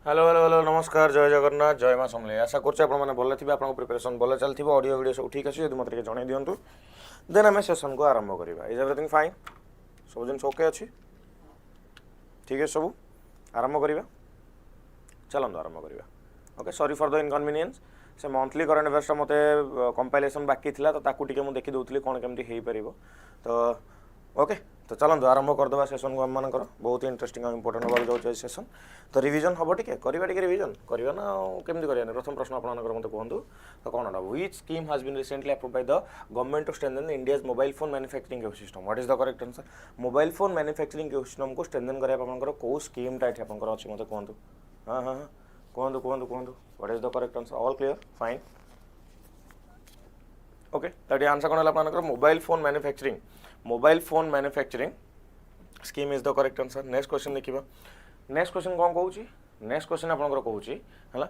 Hello hello hello नमस्कार जय जगन्नाथ जय माँ समले आशा करने भल थी आप प्रिपेरेसन भल चलती ऑडियो वीडियो सब ठीक अच्छे मत जन दिंतु देन आम सेसन को आरंभ करवा इज एवरीथिंग फाइन सब जिन ओके अच्छी ठीक है सब आरंभ करवा चलते आरंभ करवा okay sorry for the inconvenience से मंथली करंट अफेयर्स मत कंपाइलेशन बाकी था तो ताकू टिके देखी दूसरी कौन केमती हो पार तो ओके तो चलते आरंभ करदे सेसन को आम मानकर बहुत ही इंटरेस्टिंग और इंपोर्टेंट होगा जाऊँ सेसन तो रिविजन हम टे करवा रिविजन करवा ना केमती करवा प्रथम प्रश्न आपंकर मत कहूँ तो कौन which scheme has been recently approved by the government to strengthen India's mobile phone manufacturing ecosystem what is the correct answer mobile phone manufacturing ecosystem को स्ट्रेंथन करने कौ स्कीमटा ये आपंकर अच्छी मत कहूँ हाँ हाँ हाँ कहूँ कहूँ कहूँ what is the correct answer all clear fine okay तो ये आंसर कौन है mobile phone manufacturing scheme is the correct answer next question देखिए नेक्स्ट क्वेश्चन कौन कहूँ नेक्स्ट क्वेश्चन आपंकर कहूँ है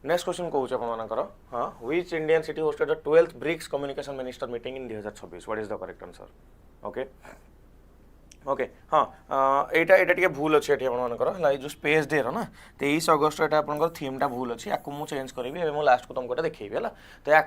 नेक्स्ट क्वेश्चन कहूँ आपर हाँ which Indian city hosted the 12th BRICS communication minister meeting in 2026 what is the correct answer okay okay हाँ यहाँ टे भूल अच्छे ये जो स्पेस डे ना 23 अगस्त ये आप थीमटा भूल अच्छी या मुझे चेंज करी मुझे लास्ट को तुमको देखी है तो या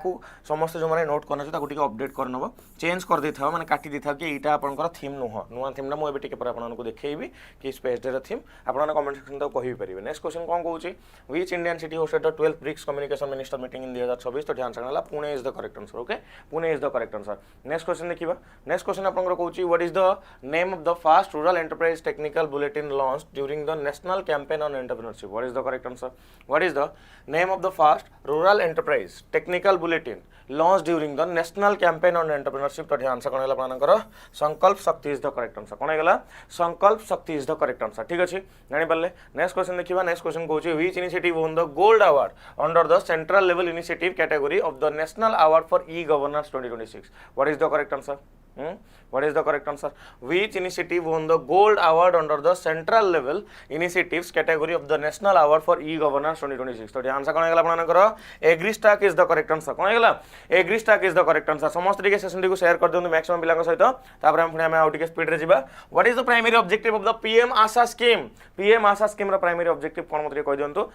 समस्त जो मैंने नोट करना चाहिए अपडेट करनब चेंज कर दे था मैंने काटी दे था कि यहाँ आपंकर थीम नुह नुआ थीमटा मुझे टे आपको देखी कि स्पेस डे थीम आपने कमेंट सेक्शन तक कही पारे नेक्स्ट क्वेश्चन कौन कहूँ which Indian city hosted the 12th BRICS communication minister meeting in 2026 तो आंसर है Pune is the correct answer okay Pune is the correct answer next question देखिए नेक्स्ट क्वेश्चन आपंकर कहूँ what is the name of the first rural enterprise technical bulletin launched during the national campaign on entrepreneurship what is the correct answer what is the name of the first rural enterprise technical bulletin launched during the national campaign on entrepreneurship तो answer कौन है आपनकर संकल्प शक्ति is the correct answer कौन है संकल्प शक्ति इज द करेक्ट आंसर ठीक अच्छे जानी पारे नेक्स्ट क्वेश्चन देखिए नेक्स्ट क्वेश्चन कहूँ which initiative won the gold award under the central level initiative category of the national award for e-governance 2026 what is the correct answer what is the correct answer which initiative won the gold award under the central level initiatives category of the national award for e-governance 2026 तो answer कौन है आपनकर एग्रीस्टाक is the correct answer कौन है एग्रीस्टाक is the correct answer समस्त टिके session को share कर दियंतु मैक्सिमम पिलांक सहित तापर हम पुणी आउ टिके स्पीड रे जिबा what is the primary objective of the PM AASHA scheme रो प्राइमरी ऑब्जेक्टिव कौन मत कह दियंतु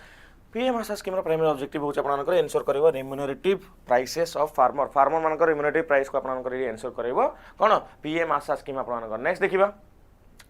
PM AASHA scheme primary objective होचे आपनकर एन्श्योर करबो रेम्यूनरेटिव प्राइसेस ऑफ फार्मर मानकर रेम्यूनरेटिव प्राइस को आपनकर एन्श्योर करबो कोन पीएम आशा स्कीम आपनकर नेक्स्ट देखिबा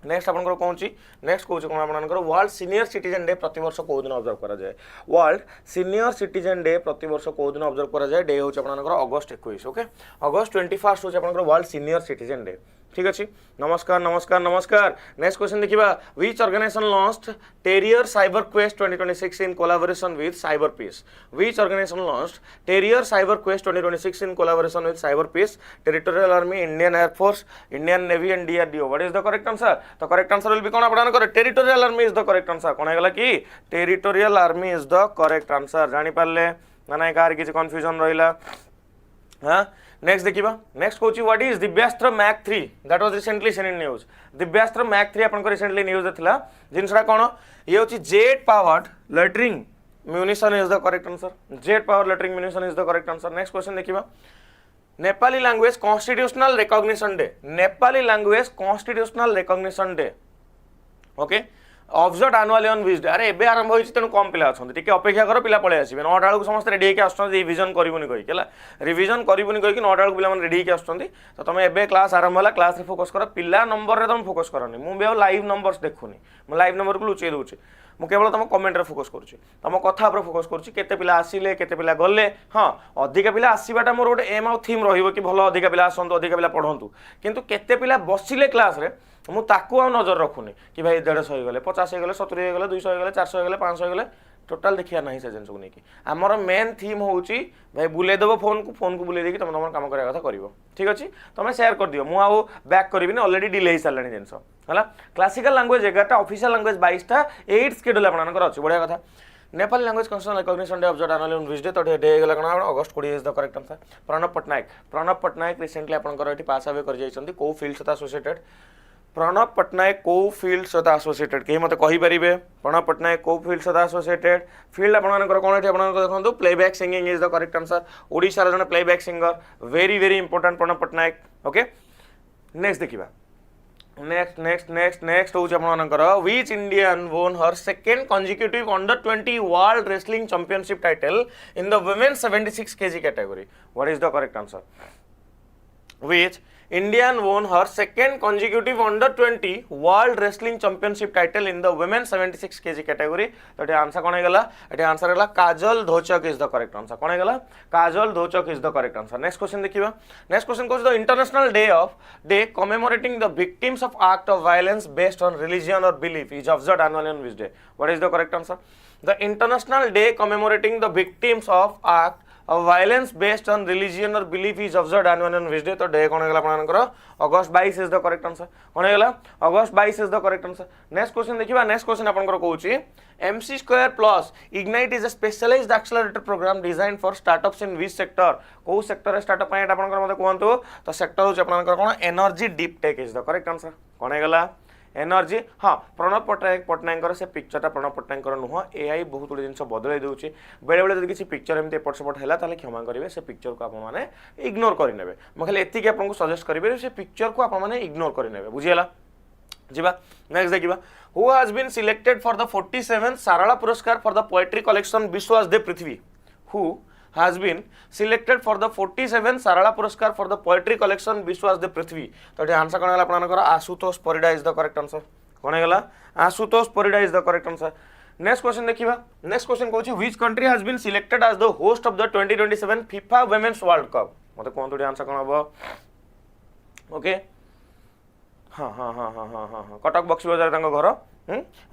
नेक्स्ट आपनकर कहूँ नेक्स्ट कहूँ कौन आपनकर वर्ल्ड सीनियर सिटीजन डे प्रति वर्ष कौ दिन ऑब्जर्व करा जाए वर्ल्ड सीनियर सिटीजन डे प्रति वर्ष कौ दिन ऑब्जर्व करा जाए डे होचे आपनकर अगस्त 21 ओके अगस्त 21 होचे आपनकर वर्ल्ड सीनियर सिटीजन डे ठीक अच्छे नमस्कार नमस्कार नमस्कार नेक्स्ट क्वेश्चन देखिबा which organisation launched Terrier Cyber Quest 2026 in collaboration with Cyber Peace which organisation launched Terrier Cyber Quest 2026 in collaboration with Cyber Peace Territorial Army Indian Air Force Indian Navy and DRDO what is the correct answer तो correct answer will be कौन आपनकर Territorial Army is the correct answer कौन है कि Territorial Army is the correct answer जानि पारले ना car किसी कंफ्यूजन रहिला हाँ नेक्स्ट देखिबा नेक्स्ट कहूँ what is Divyastra Mach 3 that was recently seen in news Divyastra Mach 3 आपन रिसेंटली न्यूज देथिला जिनसरा कोन ये होची jet powered loitering munition is the correct answer jet power loitering munition is the correct answer next question देखिबा Nepali language constitutional recognition day Nepali language constitutional recognition day okay observe annually on which day अरे एबे आरंभ होइछि तेनु कम पिला अछन टिके अपेक्षा कर पिला पळे आसीबे 9 टा को समस्त रेडी हेके आछन रिवीजन करिवनी कहि केला रिवीजन करिवनी कहि कि 9 टा को पिला मन रेडी हेके आछन तो तमे एबे क्लास आरंभ होला क्लास रे फोकस कर पिला नंबर रे तुम फोकस करनी मु बे लाइव नंबर्स देखुनी मु लाइव नंबर को लुचै दोछि मु केवल तुम कमेंट रे फोकस करूछि तुम कथा पर फोकस करूछि केते पिला आसीले केते पिला गले हां अधिका पिला आसीबाटा मोर गोटे एम आउ थीम रहिबो कि भलो अधिका पिला आसंतु अधिका पिला पढंतु किंतु केते पिला बसिले क्लास रे मु ताकू आ नजर रखुनी कि भाई 150 हो गले 50 हो गले 70 हो गले 200 हो गले 400 हो गले 500 हो गले टोटाल देखिया नहीं से जिनस को नहीं कि आमर मेन थीम होउची भाई बुले देबो फोन को बुले देकी तुम तुम काम करिया कथा करिवो ठीक अछि तुम शेयर कर दियो मु आउ बैक करबी ने ऑलरेडी डिले ही सालानी जिनस हला क्लासिकल लैंग्वेज 11 टा ऑफिशियल लैंग्वेज 22 टा 8 शेड्यूल आपनकर अछि बढ़िया कथा Nepali language constitutional recognition day observe annually on which day तो डे गला कना August 20 is the correct answer Pranab Patnaik recently आपनकर एठी पास अवे कर जाइछंती को फील्ड सता एसोसिएटेड प्रणव पटनायक को फील्ड सहित एसोसिएटेड कहीं मत कहि परिबे प्रणव पटनायक को फील्ड सहित एसोसिएटेड फील्ड आपनकर कोन एठी आपनकर देखंतु playback singing is the correct answer Odisha रे जने playback singer very very important Pranab Patnaik okay next देखिबा नेक्स्ट होउछ आपनकर which Indian won her second consecutive under 20 world wrestling championship title in the women 76 kg category. What is the correct answer? Which Indian won her second consecutive under 20 World Wrestling Championship title in the women 76 kg category. तो ये answer कौन है? ये answer है Kajal Dochak is the correct answer. कौन है? Kajal Dochak is the correct answer. Next question देखिबा. Next question कोस the international day commemorating the victims of act of violence based on religion or belief is observed annually on which day? What is the correct answer? The international day commemorating the victims of act of violence based on religion or belief is observed annually on which day? तो day कौन है आपनकर अगस्त 22 is the correct answer. कौन है अगस्त 22 is the correct answer. Next question देखिबा. Next question आपनकर कहूची MC Square Plus Ignite is a specialized accelerator program designed for startups in which sector? को sector रे स्टार्टअप पाए आपनकर मते कहंतु. तो सेक्टर हो आपनकर कोन energy deep tech is the correct answer. कौन है एनर्जी. हाँ, प्रणव पट्टनायक से पिक्चरटा प्रणव पट्टनायक नुह. एआई बहुत गुड जिन बदल दूसरी बेले बेले किसी पिक्चर एमती एपट सेपट है क्षमा करेंगे. से पिक्चर को आपने इग्नोर करेंगे. मुझे खाली एति आपको सजेस्ट करेंगे से पिक्चर को आपने इग्नोर करेंगे. बुझीगला. जीवा नेक्स्ट देखिबा. Who has been selected for the 47th Sarala Puraskar for the poetry collection Biswasa De Pruthibi? Who has been selected for the 47th Sarala Puraskar for the poetry collection Vishwas de Prithvi? तो ये answer कौन है आपनकर Ashutosh Parida is the correct answer. कौन है Ashutosh Parida is the correct answer. Next question देखिबा. Next question कहूची which country has been selected as the host of the 2027 FIFA Women's World Cup? मते कोन तो आंसर कोन हबो? ओके हाँ कटक बक्सी बाजार तांको घर.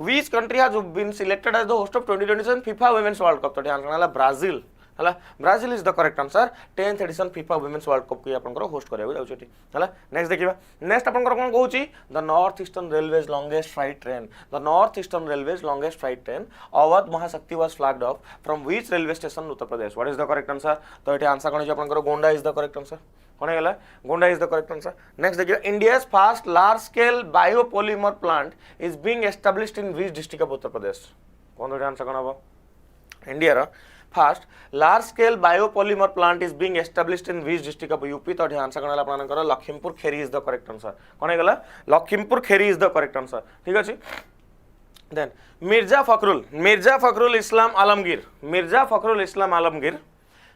Which country has been selected as the host of 2027 FIFA Women's World Cup? तो ये आंसर है ब्राजील. हला Brazil is the correct answer. 10th edition FIFA women's world cup को आपनकर होस्ट करियो जाउछटी. हला नेक्स्ट देखिबा. नेक्स्ट आपनकर कोन कहूची the north eastern railways longest freight train. The north eastern railways longest freight train Awadh Mahashakti was flagged off from which railway station Uttar Pradesh? What is the correct answer? तो एठी आंसर कोन आपनकर Gonda is the correct answer. कौन है Gonda is the correct answer. Next देखिए. India's first large scale biopolymer plant is being established in which district of Uttar प्रदेश? कौन तो answer कोन हबो? इंडिया रा first large scale biopolymer plant is being established in which district of UP? तो ये answer कोन आपनकर Lakhimpur Kheri is the correct answer. कौन है Lakhimpur Kheri is the correct answer. ठीक अछि. Then Mirza Fakhrul Islam Alamgir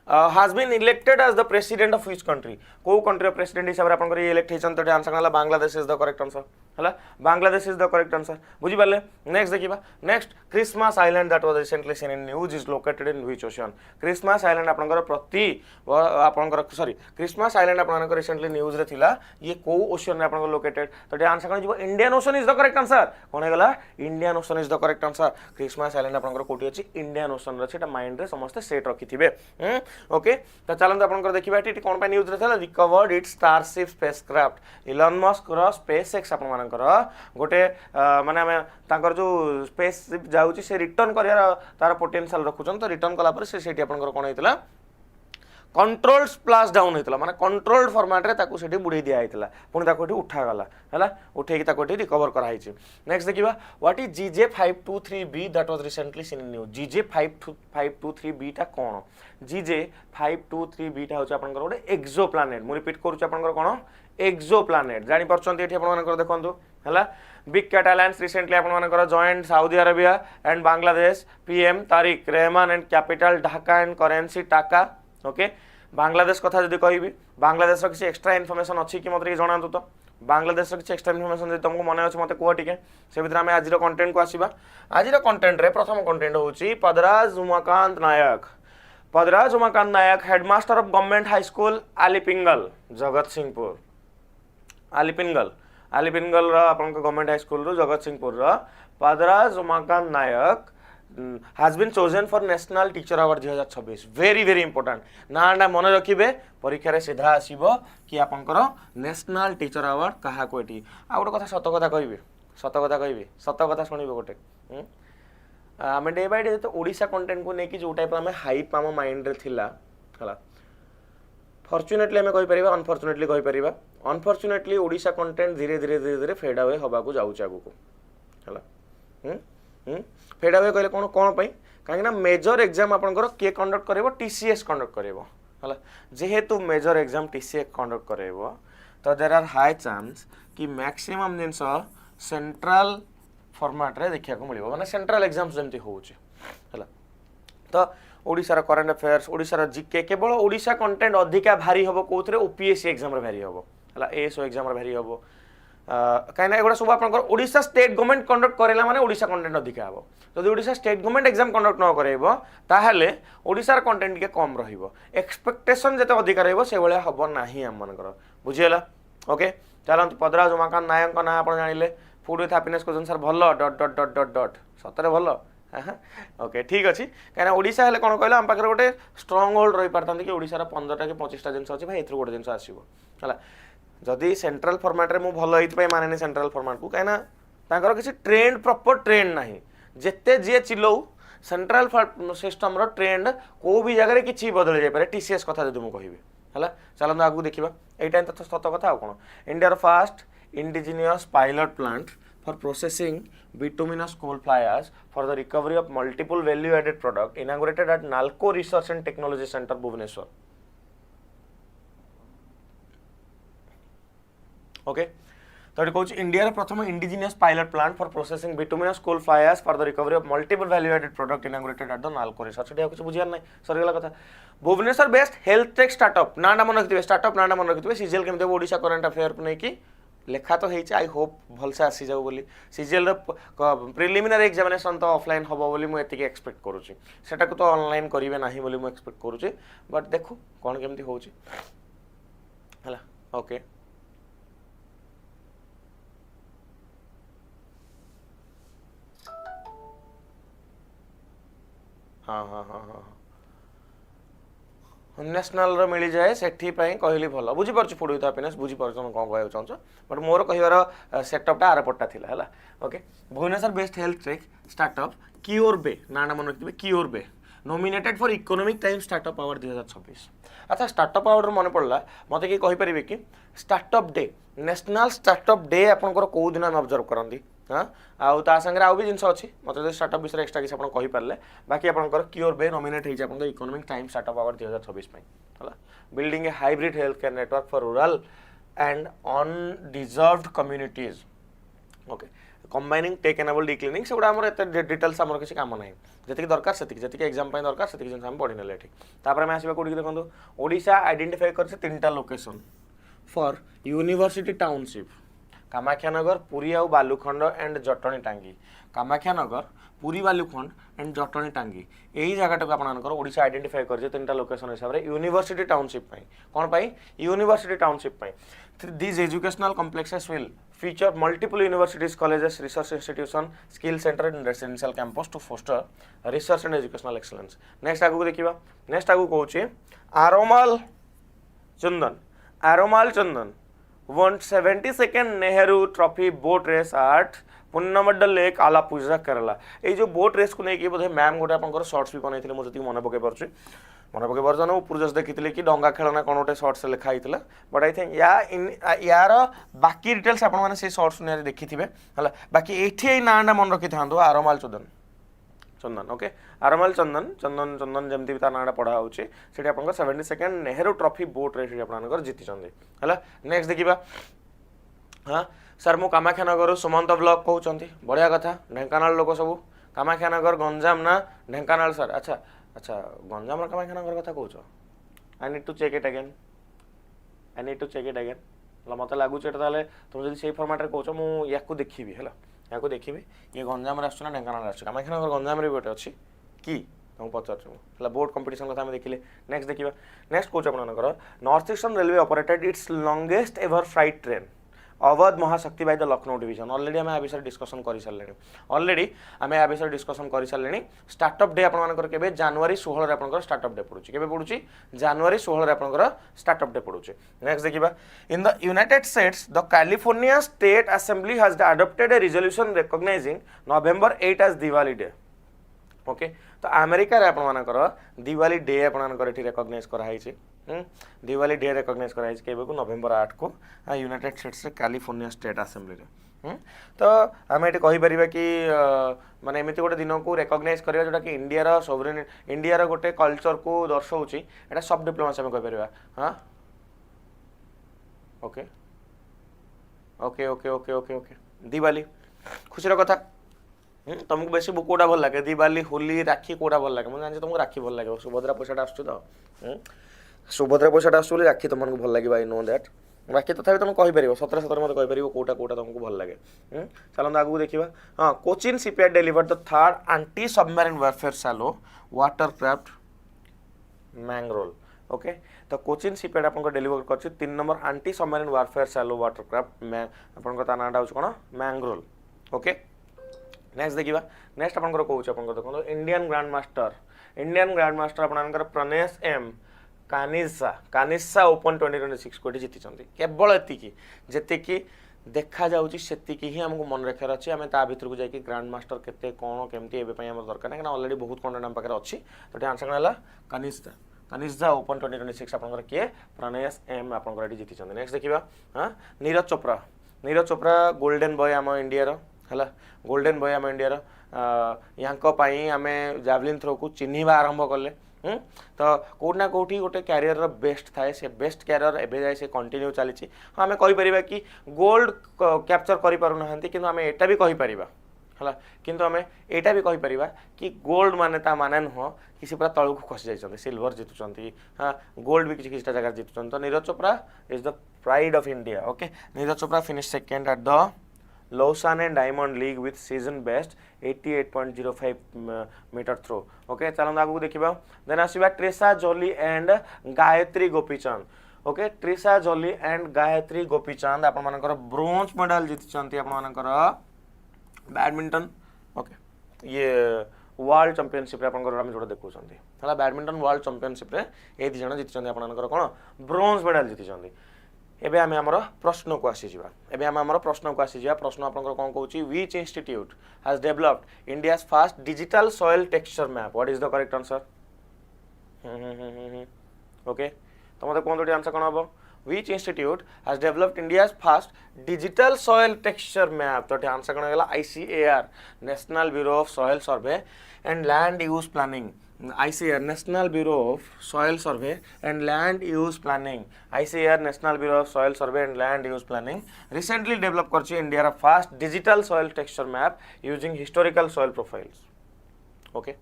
has been elected as the president of which country? को country president हिसाब रे आपन इलेक्ट हेचन. तो आंसर होला Bangladesh is the correct answer. हला Bangladesh is the correct answer. बुझी पाले. नेक्स्ट देखिबा. Next Christmas island that was recently seen in news is located in which ocean? Christmas island आपनकर प्रति आपनकर सॉरी क्रिसमस आइलैंड आपनकर रिसेंटली न्यूज रे थिला. ये को ओशन रे आपनकर लोकेटेड? तो आंसर कोन जिवो Indian ocean is the correct answer. कोन हेगला Indian ocean is the correct answer. Christmas island आपनकर कोठी अछि इंडियन ओशन रे. सेटा माइंड रे समस्त सेट रखिथिबे. ओके तो चलते आपन देखिए ये कौन पे न्यूज रे recovered its Starship spacecraft. Elon Musk रो स्पेस एक्स आपन मानकर गोटे माने हमें तांकर जो स्पेसशिप जाउची से रिटर्न करिया तार पोटेंशियल रखुचन. तो रिटर्न कला पर से सेठी आपन कोन हेतला कंट्रोल्ड स्प्लैश डाउन हेतला माने कंट्रोल्ड फॉर्मेट रे ताकू सेठी बुढी दिया हेतला. पुनी ताकू एठी उठा गला हला उठे की ताकू एठी रिकवर करा हिची. नेक्स्ट देखिबा. What is GJ523b that was recently seen in news? GJ523b ता कोन? GJ523b ता होछ आपन गोटे एक्सो प्लैनेट. मु रिपीट करूछ आपन कोन एक्सो प्लैनेट. जानि परछन एठी आपन मानकर देखंतु हला बिग कैट अलायंस रिसेंटली आपन मानकर joint Saudi Arabia and Bangladesh. PM Tarique Rahman and capital Dhaka and currency taka. Okay Bangladesh कथा जदि कहबी बांग्लादेश किसी एक्स्ट्रा इनफॉरमेशन अच्छी कि मतलब जनातु. तो बांग्लादेश किसी एक्स्ट्रा इनफॉरमेशन जदि तुमको मन अच्छे मत कह टिके. से भितर आम आज कंटेंट को आसीबा. आज कंटेंट रे प्रथम कंटेंट होची पदराज Umakant Nayak headmaster of government high school Alipingal Jagatsinghpur. आलीपिंगल आपन गवर्नमेंट हाई स्कूल रो जगत सिंहपुर रो पदराज उमाकांत नायक has been chosen for national teacher award 2026. very very important. ना मन रखिबे परीक्षा रे सीधा आसीबो कि आपनकर नेशनल टीचर अवार्ड कहा कोठी. आ गोटे कथा सत कथा सुनिबे गोटे. आमे डे बाय डे तो ओडिशा कंटेंट को नेकी जो टाइप आमे हाइप आम माइंड रे थिला हला फॉर्चूनेटली आमे कहि परिबा अनफॉर्चूनेटली कहि परिबा. अनफॉर्चूनेटली ओडिशा कंटेंट धीरे धीरे फेड अवे हबा को जाउछ आगु को हला. फेड अवे कहले कोन कोन पई काहे ना मेजर एग्जाम आपनकर के कंडक्ट करबो? TCS कंडक्ट करबो हला. जेहेतु मेजर एग्जाम TCS कंडक्ट करबो तो देर आर हाई चांस कि मैक्सिमम जिनस सेंट्रल फॉर्मेट रे देखा मिले माने सेंट्रल एग्जाम्स जमती होउची हला तो Odisha current affairs Odisha GK केवल ओडिसा कंटेंट अधिका भारी हबो कोथरे ओपीएससी एग्जाम रे भारी हबो हला एएसओ एग्जाम रे भारी हबो कहीं एगुड़ा सब आप ओडिशा स्टेट गवर्नमेंट कंडक्ट करेला माने ओडिशा कंटेंट अधिका हबो जदि Odisha state government exam conduct न करेबो ताहले ओडिसा कंटेंट के कम रहिबो एक्सपेक्टेशन जते अधिका रहइबो से भले हबो नाही हम मनकर बुझियला ओके चलंत पदराज उमाकांत नायक ना आपण जानिले food with happiness question sir भलो dot dot dot dot dot सतरे भलो ओके ठीक अच्छे कहीं ओडिशा हेले कोन कहला हम पाखरे गोटे स्ट्रांग होल्ड रही पारथांती कि ओडिसा रा 15टा कि 25टा जिंस अछि भाई एथरो गोटे जिंस आसीबो हला जदि सेंट्रल फॉर्मेट रे मु भलो हित पय मानेनी सेंट्रल फॉर्मेट को कहना तांकर किसी ट्रेंड प्रॉपर ट्रेंड नाही जेते जे चिलो सेंट्रल सिस्टम रो ट्रेंड को भी जगह रे किछि बदल जाय पारे टीसीएस कथा जदि मु कहिबे हला चलन आगु देखिबा एटा तो सत कथा कोन इंडिया रो first indigenous pilot plant for processing bituminous coal fly ash for the recovery of multiple value added product inaugurated at Nalco Research and Technology Center Bhubaneswar okay तो ये कहूँ इंडिया रे प्रथम indigenous pilot plant for processing bituminous coal fly ash for the recovery of multiple value added product inaugurated at the NALCO research एटा कुछ बुझियार नै सरगला कथा Bhubaneswar based health tech startup नाना मन रखिबे स्टार्टअप नाना मन रखिबे सीजीएल केम देबो ओडिशा करंट अफेयर को नै कि लेखा तो होई आई होप भल से आसी जाऊ बोली सीजीएल रो प्रिलिमिनरी एग्जामिनेशन तो ऑफलाइन हबो बोली मु एतिके एक्सपेक्ट करूची सेटा को तो ऑनलाइन करिवे नाही बोली मु एक्सपेक्ट करूची बट देखो कोन केमती होउची हला ओके हाँ हाँ हाँ हाँ नेशनल रो मिली जाए सेठी पई कहली भलो बुझी परछु फूड विथ हैप्पीनेस बुझी परछु कोन कहय चाहछ बट मोर कहिवार सेटअप टा आर पट्टा थिला हला okay Bhubaneswar based health tech startup CureBay नाना मन रखिबे CureBay nominated for economic time startup award 2026 अच्छा स्टार्टअप अवार्ड मन पड़ला मते कि कहि परिबे कि startup day national startup day आपनकर को दिन हम ऑब्जर्व करंदी हाँ आउ ता संगे आउ भी जिनस अछि मते जे स्टार्टअप विषय एक्स्ट्रा किछ आपन कहि परले बाकी आपनकर क्योर बे नॉमिनेट हे जे आपन इकोनॉमिक टाइम स्टार्टअप अवार्ड 2026 पई हला building a hybrid health care network for rural and underserved communities okay combining tech enabled declining सेगुडा हमर एते डिटेल्स हमर किछ काम नाही जति दरकार जति एग्जाम पई दरकार जति जिन हम पढि नेले एठी तापर हम आसीबा कोडी देखंतु ओडिशा आइडेंटिफाई करसे तीनटा location for university township Kamakhyanagar Puri आउ बालुखंड एंड जटणी टांगी कामाख्यानगर पुरी बालुखंड एंड जटणी टांगी यही जगह को आपनकर ओडिशा आइडेंटिफाई करजे तीनटा लोकेशन हिसाब रे यूनिवर्सिटी टाउनशिप पई कोन पई यूनिवर्सिटी टाउनशिप पई this educational complexes will feature multiple universities, colleges, research institution, skill center and residential campus to foster research and educational excellence. Next आगु देखिबा नेक्स्ट आगु कहूची Aromal Chundan won 72nd Nehru Trophy boat race at Punnamada lake Alappuzha Kerala ए जो boat race को लेके बोधे ma'am गोटे आपनकर शॉर्ट्स भी बनैथिले मो जति मन पके परछु मन पके परजन ऊपर जस देखिथिले कि डंगा खेलना कोन गोटे शॉर्ट्स लिखा हितला बट आई थिंक यार बाकी डिटेल्स आपन माने से शॉर्ट्स ने देखिथिबे हला बाकी एठी नांडा मन रखि थांदो आरोमाल चंदन ओके आरोमाल चंदन जेमति ता नांडा पढा होउची सेठी आपनकर 72nd Nehru trophy boat race आपनकर जीति चंदे हला नेक्स्ट देखिबा हां सर मु कामाख्यानगर सुमंत ब्लॉक कहउचंती बढ़िया कथा ढेंकानाल लोक सब कामाख्यानगर गंजाम ना ढेंकानाल सर अच्छा अच्छा गंजाम कामाख्यानगर कथा कहउछ I need to check it again ल मते लागुछ एटा ताले तुम जदी सेही फॉर्मेट रे कहउछ मु याकू देखिबी हला याकू देखिबी ये गंजाम रे आछ ना ढेंकानाल आछ कामाख्यानगर गंजाम रे बेटे अछि की तुम पचार हला बोर्ड कंपटीशन कथा हम देखिले नेक्स्ट देखिबा नेक्स्ट कहउछ आपनकर north eastern railway operated it's longest ever freight train Awadh Mahashakti by the Lucknow division already आम विषय डिस्कसन कर सारे ऑलरेडी आम या विषय डिस्कसन कर सारे स्टार्टअप डे आपंकर के जनवरी 16 रे आपंकर स्टार्टअप डे पड़ुची केबे पड़ुची जनवरी 16 रे आपंकर स्टार्टअप डे पड़ुची नेक्स्ट देखिबा in the United States the California state assembly has adopted a resolution recognising November 8 as Diwali day okay तो अमेरिका रे आपंकर दिवाली डे आपंकर एठी रिकॉग्नाइज करा हैछि दिवाली डे रिकॉग्नाइज कराई केबे को नवेंबर 8 को यूनाइटेड स्टेट्स रे कैलिफोर्निया स्टेट असेंबली रे तो आम ये कहि परिबा कि माने एमिति गोटे दिन को रिकॉग्नाइज करिया जोटा कि इंडिया रो सोवरेन इंडिया रो गोटे कल्चर को दर्शाउची एटा सब डिप्लोमेसी में कहि परिबा हां okay okay okay okay okay okay Diwali खुशी कथा तुमको बेसी कौटा भल लगे दिवाली होली राखी कौटा भल लगे मुझे तुमको राखी भल लगे सुभद्रा पैसा आस तो सुभद्रा पैसा आस राखी तुमको भल लगे आई नो दैट बाकी तथापि तुम कहीपर सतरे सतरे मत कहीपर कौटा कौटा तुमको भल लगे चलते आगू देखा हाँ Cochin shipyard delivered the third anti submarine warfare shallow watercraft Mangrol okay तो कोचिन शिपयार्ड आपको डेलीवर कर 3 number anti submarine warfare shallow watercraft आपंकर नाटा हूँ कौन मैंग्रोल ओके नेक्स्ट देखा नेक्स्ट आपंकर कौन देखो इंडियन ग्रैंड मास्टर आपंकर प्रनेश एम कानिसा ओपन 2026 को जीति केवल एति देखा जाऊँगी ही आमको मन रखार अच्छे आम ता भर को जाकि ग्रांड मास्टर केते कौन केमती एवं दरकार ना ऑलरेडी बहुत कंटेंट आम पाखे अच्छी तो आंसर कौन है कानिसा ओपन 2026 आपंकर किए प्रणेश एम आपंकर जीति नेक्स्ट देखा हाँ नीरज चोप्रा गोल्डन बॉय आम इंडिया है गोल्डन बॉय आम इंडिया यहाँ आम जावलिन थ्रो को चिन्हवा आरंभ कले तो कौटना कौटी गोटे क्यारियर बेस्ट थाए से बेस्ट क्यारियर एवं जाए से कंटिन्यू चली हाँ आम कहीपर कि गोल्ड कैप्चर करें कि आम एटा भी कहीपर है किंतु आम एटा भी कहीपर कि गोल्ड माने ता माने नुह किसी पूरा तलू को खसी जाइए सिल्वर जीतुंट हाँ गोल्ड भी किसी जगह जीतुंट तो Neeraj Chopra is the pride of India okay Neeraj Chopra finish second at the Lausanne and Diamond League with season best 88.05 meter throw okay चलो आगू देखा देन आसवा Treesa Jolly and Gayatri Gopichand okay Treesa Jolly and Gayatri Gopichand आपर ब्रोंज मेडल जीति आपर बैडमिंटन ओके ये वर्ल्ड चैंपियनशिप जो देखुं है बैडमिंटन वर्ल्ड चैंपियनशिप ये दीज जीति आपर कौन ब्रोंज मेडल जीति एबे आमे हमर प्रश्न को आसीजिबा एबे आमे हमर प्रश्न को आसीजिबा प्रश्न आपनकर कोन कहूची which institute has developed India's first digital soil texture map what is the correct answer okay तो मते कोन दोटी आंसर कोन हबो which institute has developed India's first digital soil texture map तो आंसर कोन गेला ICAR national bureau of soil survey and land use planning ICAR National Bureau of Soil Survey and Land Use Planning ICAR National Bureau of Soil Survey and Land Use Planning recently developed करछि India रा first digital soil texture map using historical soil profiles okay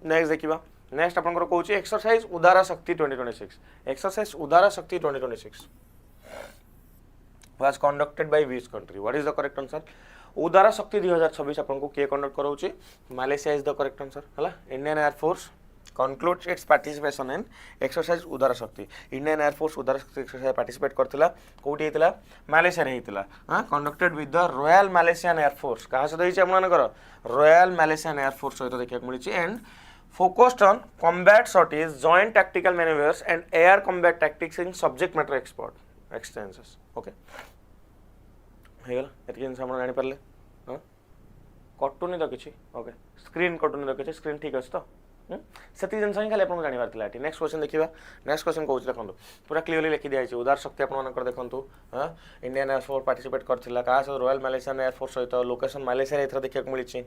next देखिबा next आपनकर कहूछि exercise उदारा शक्ति 2026 exercise उदारा शक्ति 2026 was conducted by which country what is the correct answer उदारा शक्ति 2026 आपको किए conduct कराऊँ Malaysia is the correct answer है Indian air force concludes its participation in exercise Udara Shakti Indian air force उदारा शक्ति एक्सरसाइज पार्टिसिपेट करथिला कोठी हेतिला मालेशिया रे हेतिला हां conducted with the royal Malaysian air force कहा सहित होइछ आपनकर रॉयल मालेशियन एयरफोर्स सहित देखिया मिलिछि and focused on combat sorties joint tactical maneuvers and air combat tactics in subject matter experiences okay हेगला एत जिन हम जानि परले हां कटुनी तो किछि ओके स्क्रीन कटुनी तो किछि स्क्रीन ठीक अछि तो सेति जिन खाली आपन जानि बारतिला एटी नेक्स्ट क्वेश्चन देखिबा नेक्स्ट क्वेश्चन कहउछ देखंतु पूरा क्लियरली लिखि दिया छै उदार शक्ति आपन मानकर देखंतु हां इंडियन एयरफोर्स पार्टिसिपेट करथिला का सो रॉयल मालेशियन एयरफोर्स सहित लोकेशन मालेशिया रे एथरा देखिया को मिलिछि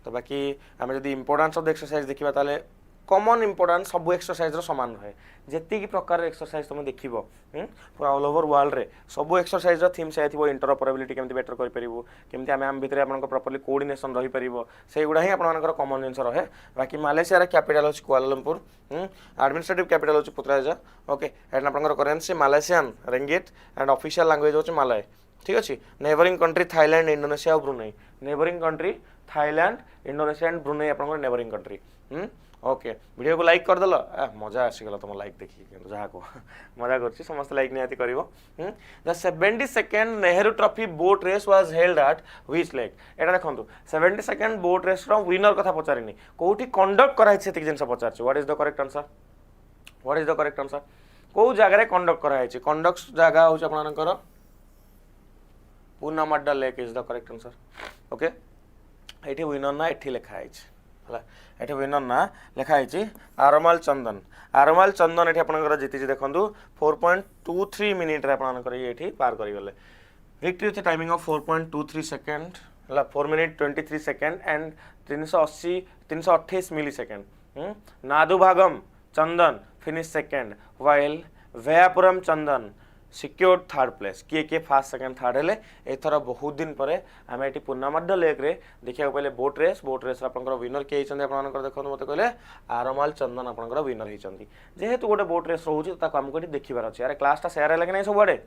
तो बाकी हम जदी इंपोर्टेंस ऑफ द एक्सरसाइज देखिबा ताले कॉमन इंपोर्टेंस सब एक्सरसाइज रो समान रहे जेति की प्रकार एक्सरसाइज तुम देखिबो पूरा ऑल ओवर वर्ल्ड रे सब एक्सरसाइज रो थीम से आथिबो इंटरऑपरेबिलिटी केमति बेटर करि परिबो केमति हम भितरे आपन को प्रॉपर्ली कोऑर्डिनेशन रहि परिबो सेही गुडा ही आपन मानकर कॉमन जिंस रहे बाकी मालेशिया रा कैपिटल होछि कुआलालंपुर एडमिनिस्ट्रेटिव कैपिटल होछि पुत्राजा ओके एंड आपन currency Malaysian ringgit and official language होछि मालय ठीक अछि नेबरिंग कंट्री थाईलैंड इंडोनेशिया और Brunei neighbouring country Thailand Indonesia and Brunei आपन नेबरिंग कंट्री ओके वीडियो को लाइक कर दल मजा आसीगला तुम लाइक देखिए जहाँ को मजा कर समस्त लाइक निहाती करिवो the 72nd Nehru trophy boat race was held at which lake एटा देखंतु 72nd बोट रेस रो विनर कथा पचारिनी कोठी कंडक्ट कराइ छै तिक जिंस पचारछि what is the correct answer को जगह रे कंडक्ट कराइ छै कंडक्ट जगह हो आपनकर Punnamada lake is the correct answer okay एठी विनर ना एठी लिखा है एठी विनर ना लिखाई आरमाल चंदन एठी आपनकर जीति देखंतु 4.23 मिनिट रे आपनकर एठी पार करि गले victory with timing of 4.23 second हला 4 minute 23 second and 328 millisecond Nadubhagam Chundan finish second while Veeyapuram Chundan secured third place किए किए फास्ट सेकेंड थर्ड हेले एथर बहुत दिन पर आम ये पूर्णामड्ड लेक रे देखा पाइले बोट रेस आपंकर विनर किए होती देखो मत कहले आरमाल चंदन आपंकर विनर होती जेहेतु गोटे बोट रेस रोचे आमको देखिबार अच्छे अरे क्लासटा सेयार है कि नहीं सब आड़े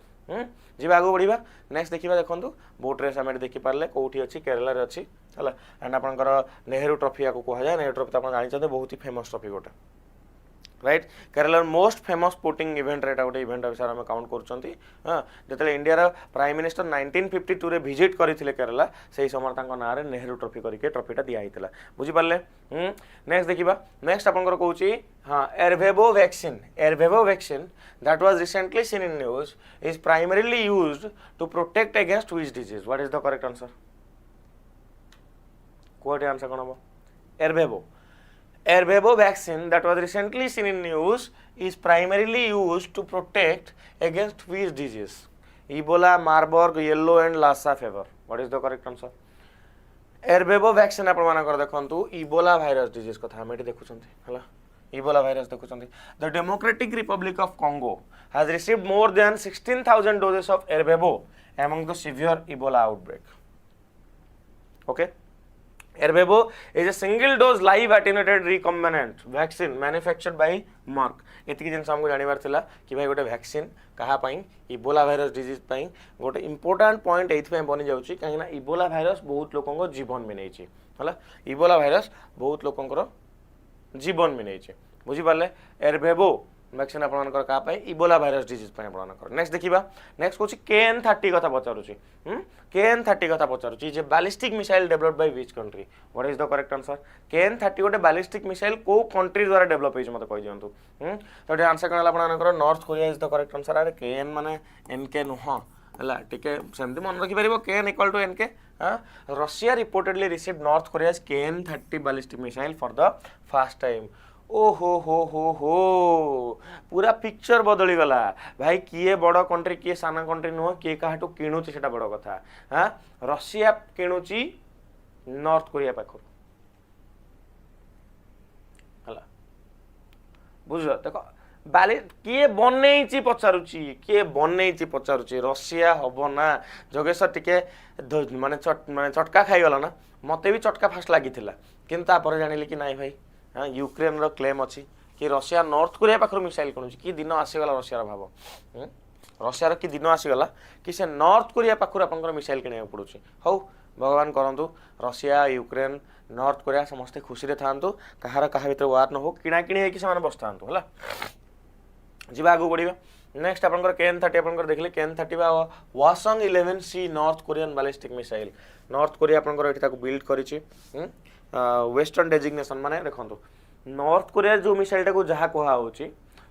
जी आगे बढ़ा नेक्स्ट देखा देखो बोट रेस आम देखिपारे कौटी अच्छी केरल अच्छी है एंड आपंकर नेहरू ट्रॉफी या कहुए नेहरू ट्रॉफी तो आप जानते बहुत ही फेमस ट्रॉफी गोटे right Kerala most famous sporting event रेटा गोटे इवेंट विषय में काउंट करुँच हाँ जो इंडिया प्राइम मिनिस्टर 1952 रे विजिट करते केरला से समय ना नेहरू ट्रॉफी करके ट्रॉफीटा दिखाई बुझीपारे नेक्स्ट देखा नेक्स्ट आपंकर कौच हाँ Ervebo vaccine that was recently seen in news is primarily used to protect against which disease what is the correct answer कोटे आंसर कौन हम Ervebo vaccine that was recently seen in news is primarily used to protect against which disease? Ebola, Marburg, yellow and Lassa fever. What is the correct answer? Ervebo vaccine आपण मानकर देखंतु Ebola virus disease कथा हम एठी देखुछंती हला Ebola virus देखुछंती. The Democratic Republic of Congo has received more than 16,000 doses of Ervebo among the severe Ebola outbreak. Okay. Ervebo is a single dose live attenuated recombinant vaccine manufactured by Merck. एतिकी जिन हमको जानिबार थिला कि भाई गोटे vaccine कहा पाई Ebola virus disease पाई गोटे important point एथि पे बनि जाउची काहे ना इबोला वायरस बहुत लोकन को जीवन में नेछि हला इबोला वायरस बहुत लोकन को जीवन में नेछि बुझी पाले एरवेबो वैक्सीन आपनकर का पाई इबोला वायरस डिजीज पाई आपनकर नेक्स्ट देखिबा नेक्स्ट कोछि KN30 कथा पचारुछि KN30 कथा पचारुछि जे ballistic missile developed by which country what is the correct answer KN30 गोटे बैलिस्टिक मिसाइल को कंट्री द्वारा डेवलप होइछ मते कहि दियंतु तो जे आंसर कनला आपनकर North Korea is the correct answer अरे KN माने NK नुह हला टिके सेमति मन रखि परिबो KN = NK Russia reportedly received North Korea's KN30 ballistic missile for the first time ओ हो पूरा पिक्चर बदली गला भाई किए बड़ कंट्री किए साना कंट्री नुह किए काहाटू किणुची सेटा बड़ कथा हाँ रशिया किणुची नॉर्थ कोरिया पाखर हला बुझ देखो बाली किए बनई पचारुची रशिया हबो ना जोगेश्वर टिके माने चटका खाई गला ना मते भी चटका फास्ट लागिथिला किंतु तापर जानिले कि नाही भाई हाँ यूक्रेन रो क्लेम अच्छी कि रशिया नॉर्थ कोरिया पाखर मिसाइल किणुची कि दिन आसीगला रशिया भाव रशिया कि दिन आसीगला कि से नॉर्थ कोरिया पाखर आपंकर मिसाइल किणा पड़ुची हौ भगवान करंतु रशिया यूक्रेन नॉर्थ कोरिया समस्ते खुशी रे थांतु कहार कहा भीतर वार न हो किणा किणी हेकि से माने बसथांतु हला जीवा आगु बढ़िबा नेक्स्ट आपनकर KN30 आपनकर देखले KN30 बा वासंग 11C north Korean ballistic missile north Korea आपनकर एठी ताको बिल्ड करिछि वेस्टर्न डेजिग्नेशन माने देखंतु नॉर्थ कोरिया जो मिसाइल टाको जहा कहा होची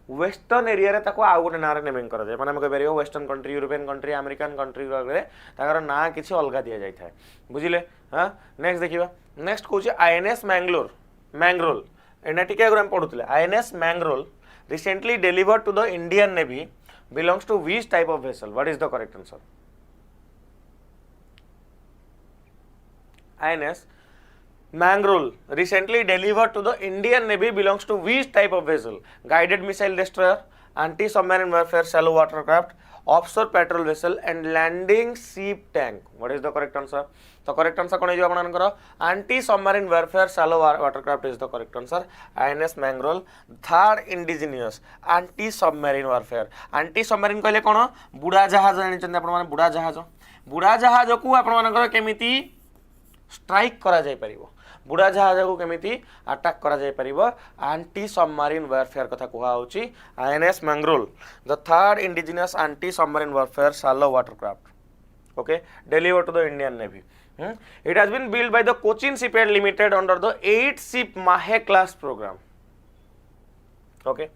वेस्टर्न एरिया रे ताको आ गोटे नारे नेमिंग करा जाय माने हम कहि परियो western country European country American country रे ताकर ना किछि अलगा दिया जाय थाए बुझिले हां नेक्स्ट देखिबा नेक्स्ट कोची INS मैंग्रोल एना टिके अगर हम पढुतले INS Mangrol recently delivered to the Indian Navy belongs to which type of vessel what is the correct answer INS Mangrove recently delivered to the Indian Navy belongs to which type of vessel? Guided missile destroyer, anti-submarine warfare shallow watercraft, offshore patrol vessel and landing ship tank. What is the correct answer? The correct answer कौन है जो अपन करो anti-submarine warfare shallow watercraft is the correct answer. INS Mangrove third indigenous anti-submarine warfare. Anti-submarine कहले कौन बुढ़ा जहाज जानिचंदी अपन माने बुढ़ा जहाज को अपन मानकर केमिति स्ट्राइक करा जाय परिबो बुढ़ा जहाज को केमिति अटैक करा जाय परिबो एंटी सबमरीन वारफेयर कथा कुहा होची INS Mangrove the third indigenous anti submarine warfare shallow watercraft okay delivered to the Indian Navy it has been built by the Cochin Shipyard Limited under the 8 ship Mahe class program okay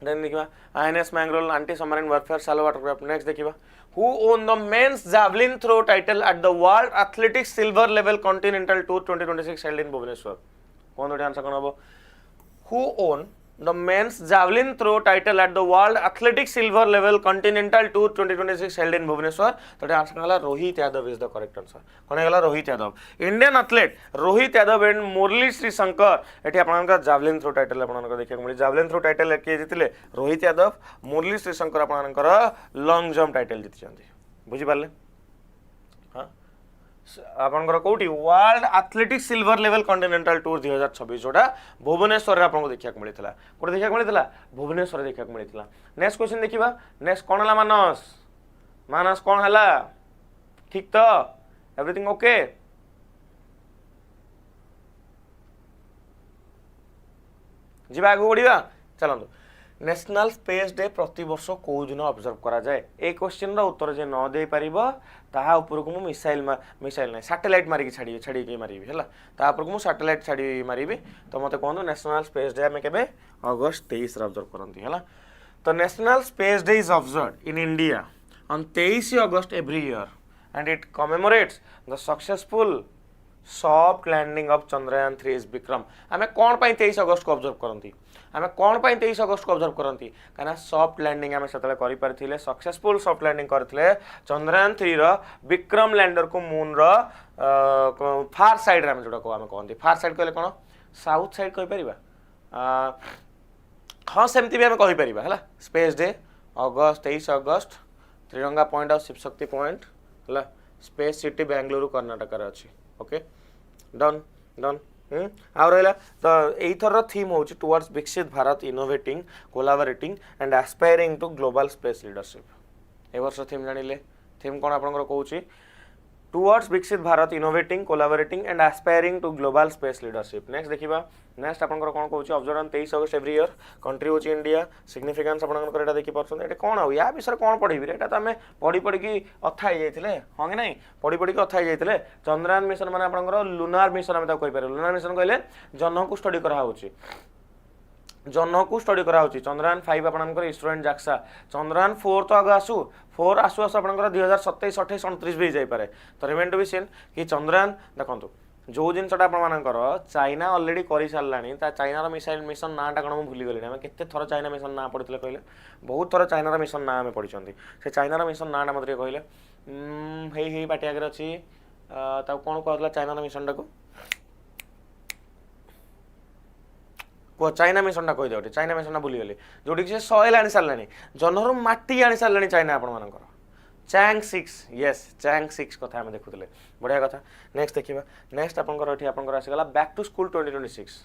then देखिबा INS Mangrove anti submarine warfare shallow watercraft next देखिबा who won the men's javelin throw title at the World Athletics Silver Level Continental Tour 2026 held in Bhubaneswar कौन दोटे answer कौन हबो who won the men's javelin throw title at the World Athletic Silver Level Continental Tour 2026 held in Bhubaneswar. तो answer गला Rohit Yadav is the correct answer. कौन गला Rohit Yadav. Indian athlete Rohit Yadav and मुरली श्रीशंकर एठी आपनका javelin throw title आपनका देखिया मिले. javelin throw title के जितिले रोहित यादव, मुरली श्रीशंकर आपनकर long jump title जिति चंदी. बुझी पाले? हां आपनकर कोठी world athletic silver level continental tour 2026 जोटा भुवनेश्वर रे आपनको देखिया मिलितला. कोठी देखिया मिलितला भुवनेश्वर रे देखिया मिलितला. नेक्स्ट क्वेश्चन देखिबा. नेक्स्ट कोन हला मानस. मानस कोन हला ठीक तो एवरीथिंग ओके. जिबा आगु बढ़िबा चलंदो. नेशनल स्पेस डे प्रति वर्ष को दिन ऑब्जर्व करा जाए. ए क्वेश्चन रा उत्तर जे न दे परिबो ताहा ऊपर को मिसाइल नहीं सैटेलाइट मारी छाड़ी के मारी हैला. ता ऊपर को सैटेलाइट छाड़ी मारी तो मते कहंदो नेशनल स्पेस डे हमें केबे अगस्त 23 रे ऑब्जर्व करंती हैला. तो national space day is observed in India on 23 August every year and it commemorates the successful soft landing of Chandrayaan 3 Vikram. आमे कोन पई 23 अगस्त को ऑब्जर्व करंती. आमे कोन पई 23 अगस्त को ऑब्जर्व करंती काना सॉफ्ट लैंडिंग आमे सतले करि परथिले सक्सेसफुल सॉफ्ट लैंडिंग करथिले चंद्रयान 3 रो विक्रम लैंडर को मून रो फार साइड रे आमे जोटा को आमे कहंती. फार साइड कहले कोन साउथ साइड कहि परिबा. हां सेमति भी आमे कहि परिबा हैला. स्पेस डे अगस्त 23 अगस्त त्रिरंगा पॉइंट और शिव शक्ति पॉइंट हैला. स्पेस सिटी बेंगलुरु कर्नाटक रे अछि. Okay done done. आ रहा तो यथर थीम हूँ towards Viksit Bharat innovating collaborating and aspiring to global space leadership. ए वर्ष थीम जानिले. थीम कौन आपनकर कहूची towards Viksit Bharat innovating collaborating and aspiring to global space leadership. Next देखिबा. नेक्स्ट आपनकर कोन कहूची observe on 23 August every year country होची इंडिया. सिग्निफिकेंस आपनकर एटा देखि परछन. एटा कोन हो या विषय कोन पढिबि एटा तो हमें पढि पढि की अथा हे जाइथिले हां कि नहीं पढि पढि की अथा हे जाइथिले. चंद्रयान मिशन माने आपनकर लुनार मिशन हम ता कहि पारे. लुनार मिशन कहले जन्म को स्टडी करा होची. जन्म को स्टडी करा होची. चंद्रयान 5 आपनकर इसरो एंड जाक्सा. चंद्रयान 4 तो आगे आसु 4 आसु आसु आपनकर 2027 28 29 भी जाई पारे. तो रिमेन टू बी सीन कि चंद्रयान देखंतु जो जिनसटा आपनकर चाइना ऑलरेडी करि सारलानी. ता चाइना रो मिसाइल मिशन नाटा कोन हम भूली गली. हम केते थरो चाइना मिशन ना पढितले कहले बहुत थरो चाइना रो मिशन ना हम पढिचंती. से चाइना रो मिशन नाटा मते कहले हे हे पाटी आगे अछि. ता कोन कहला चाइना रो मिशन टाको को चाइना मिशन कही दे. चाइना मिशन भूली गली जोटी से सॉइल आनी सारे जनर माटी आनी सारे चाइना आप चैंग 6 यस चैंग 6 कथा आम देखुले बढ़िया कथा. नेक्स्ट देखिबा. नेक्स्ट आपनकर आसीगला बैक टू स्कूल 2026.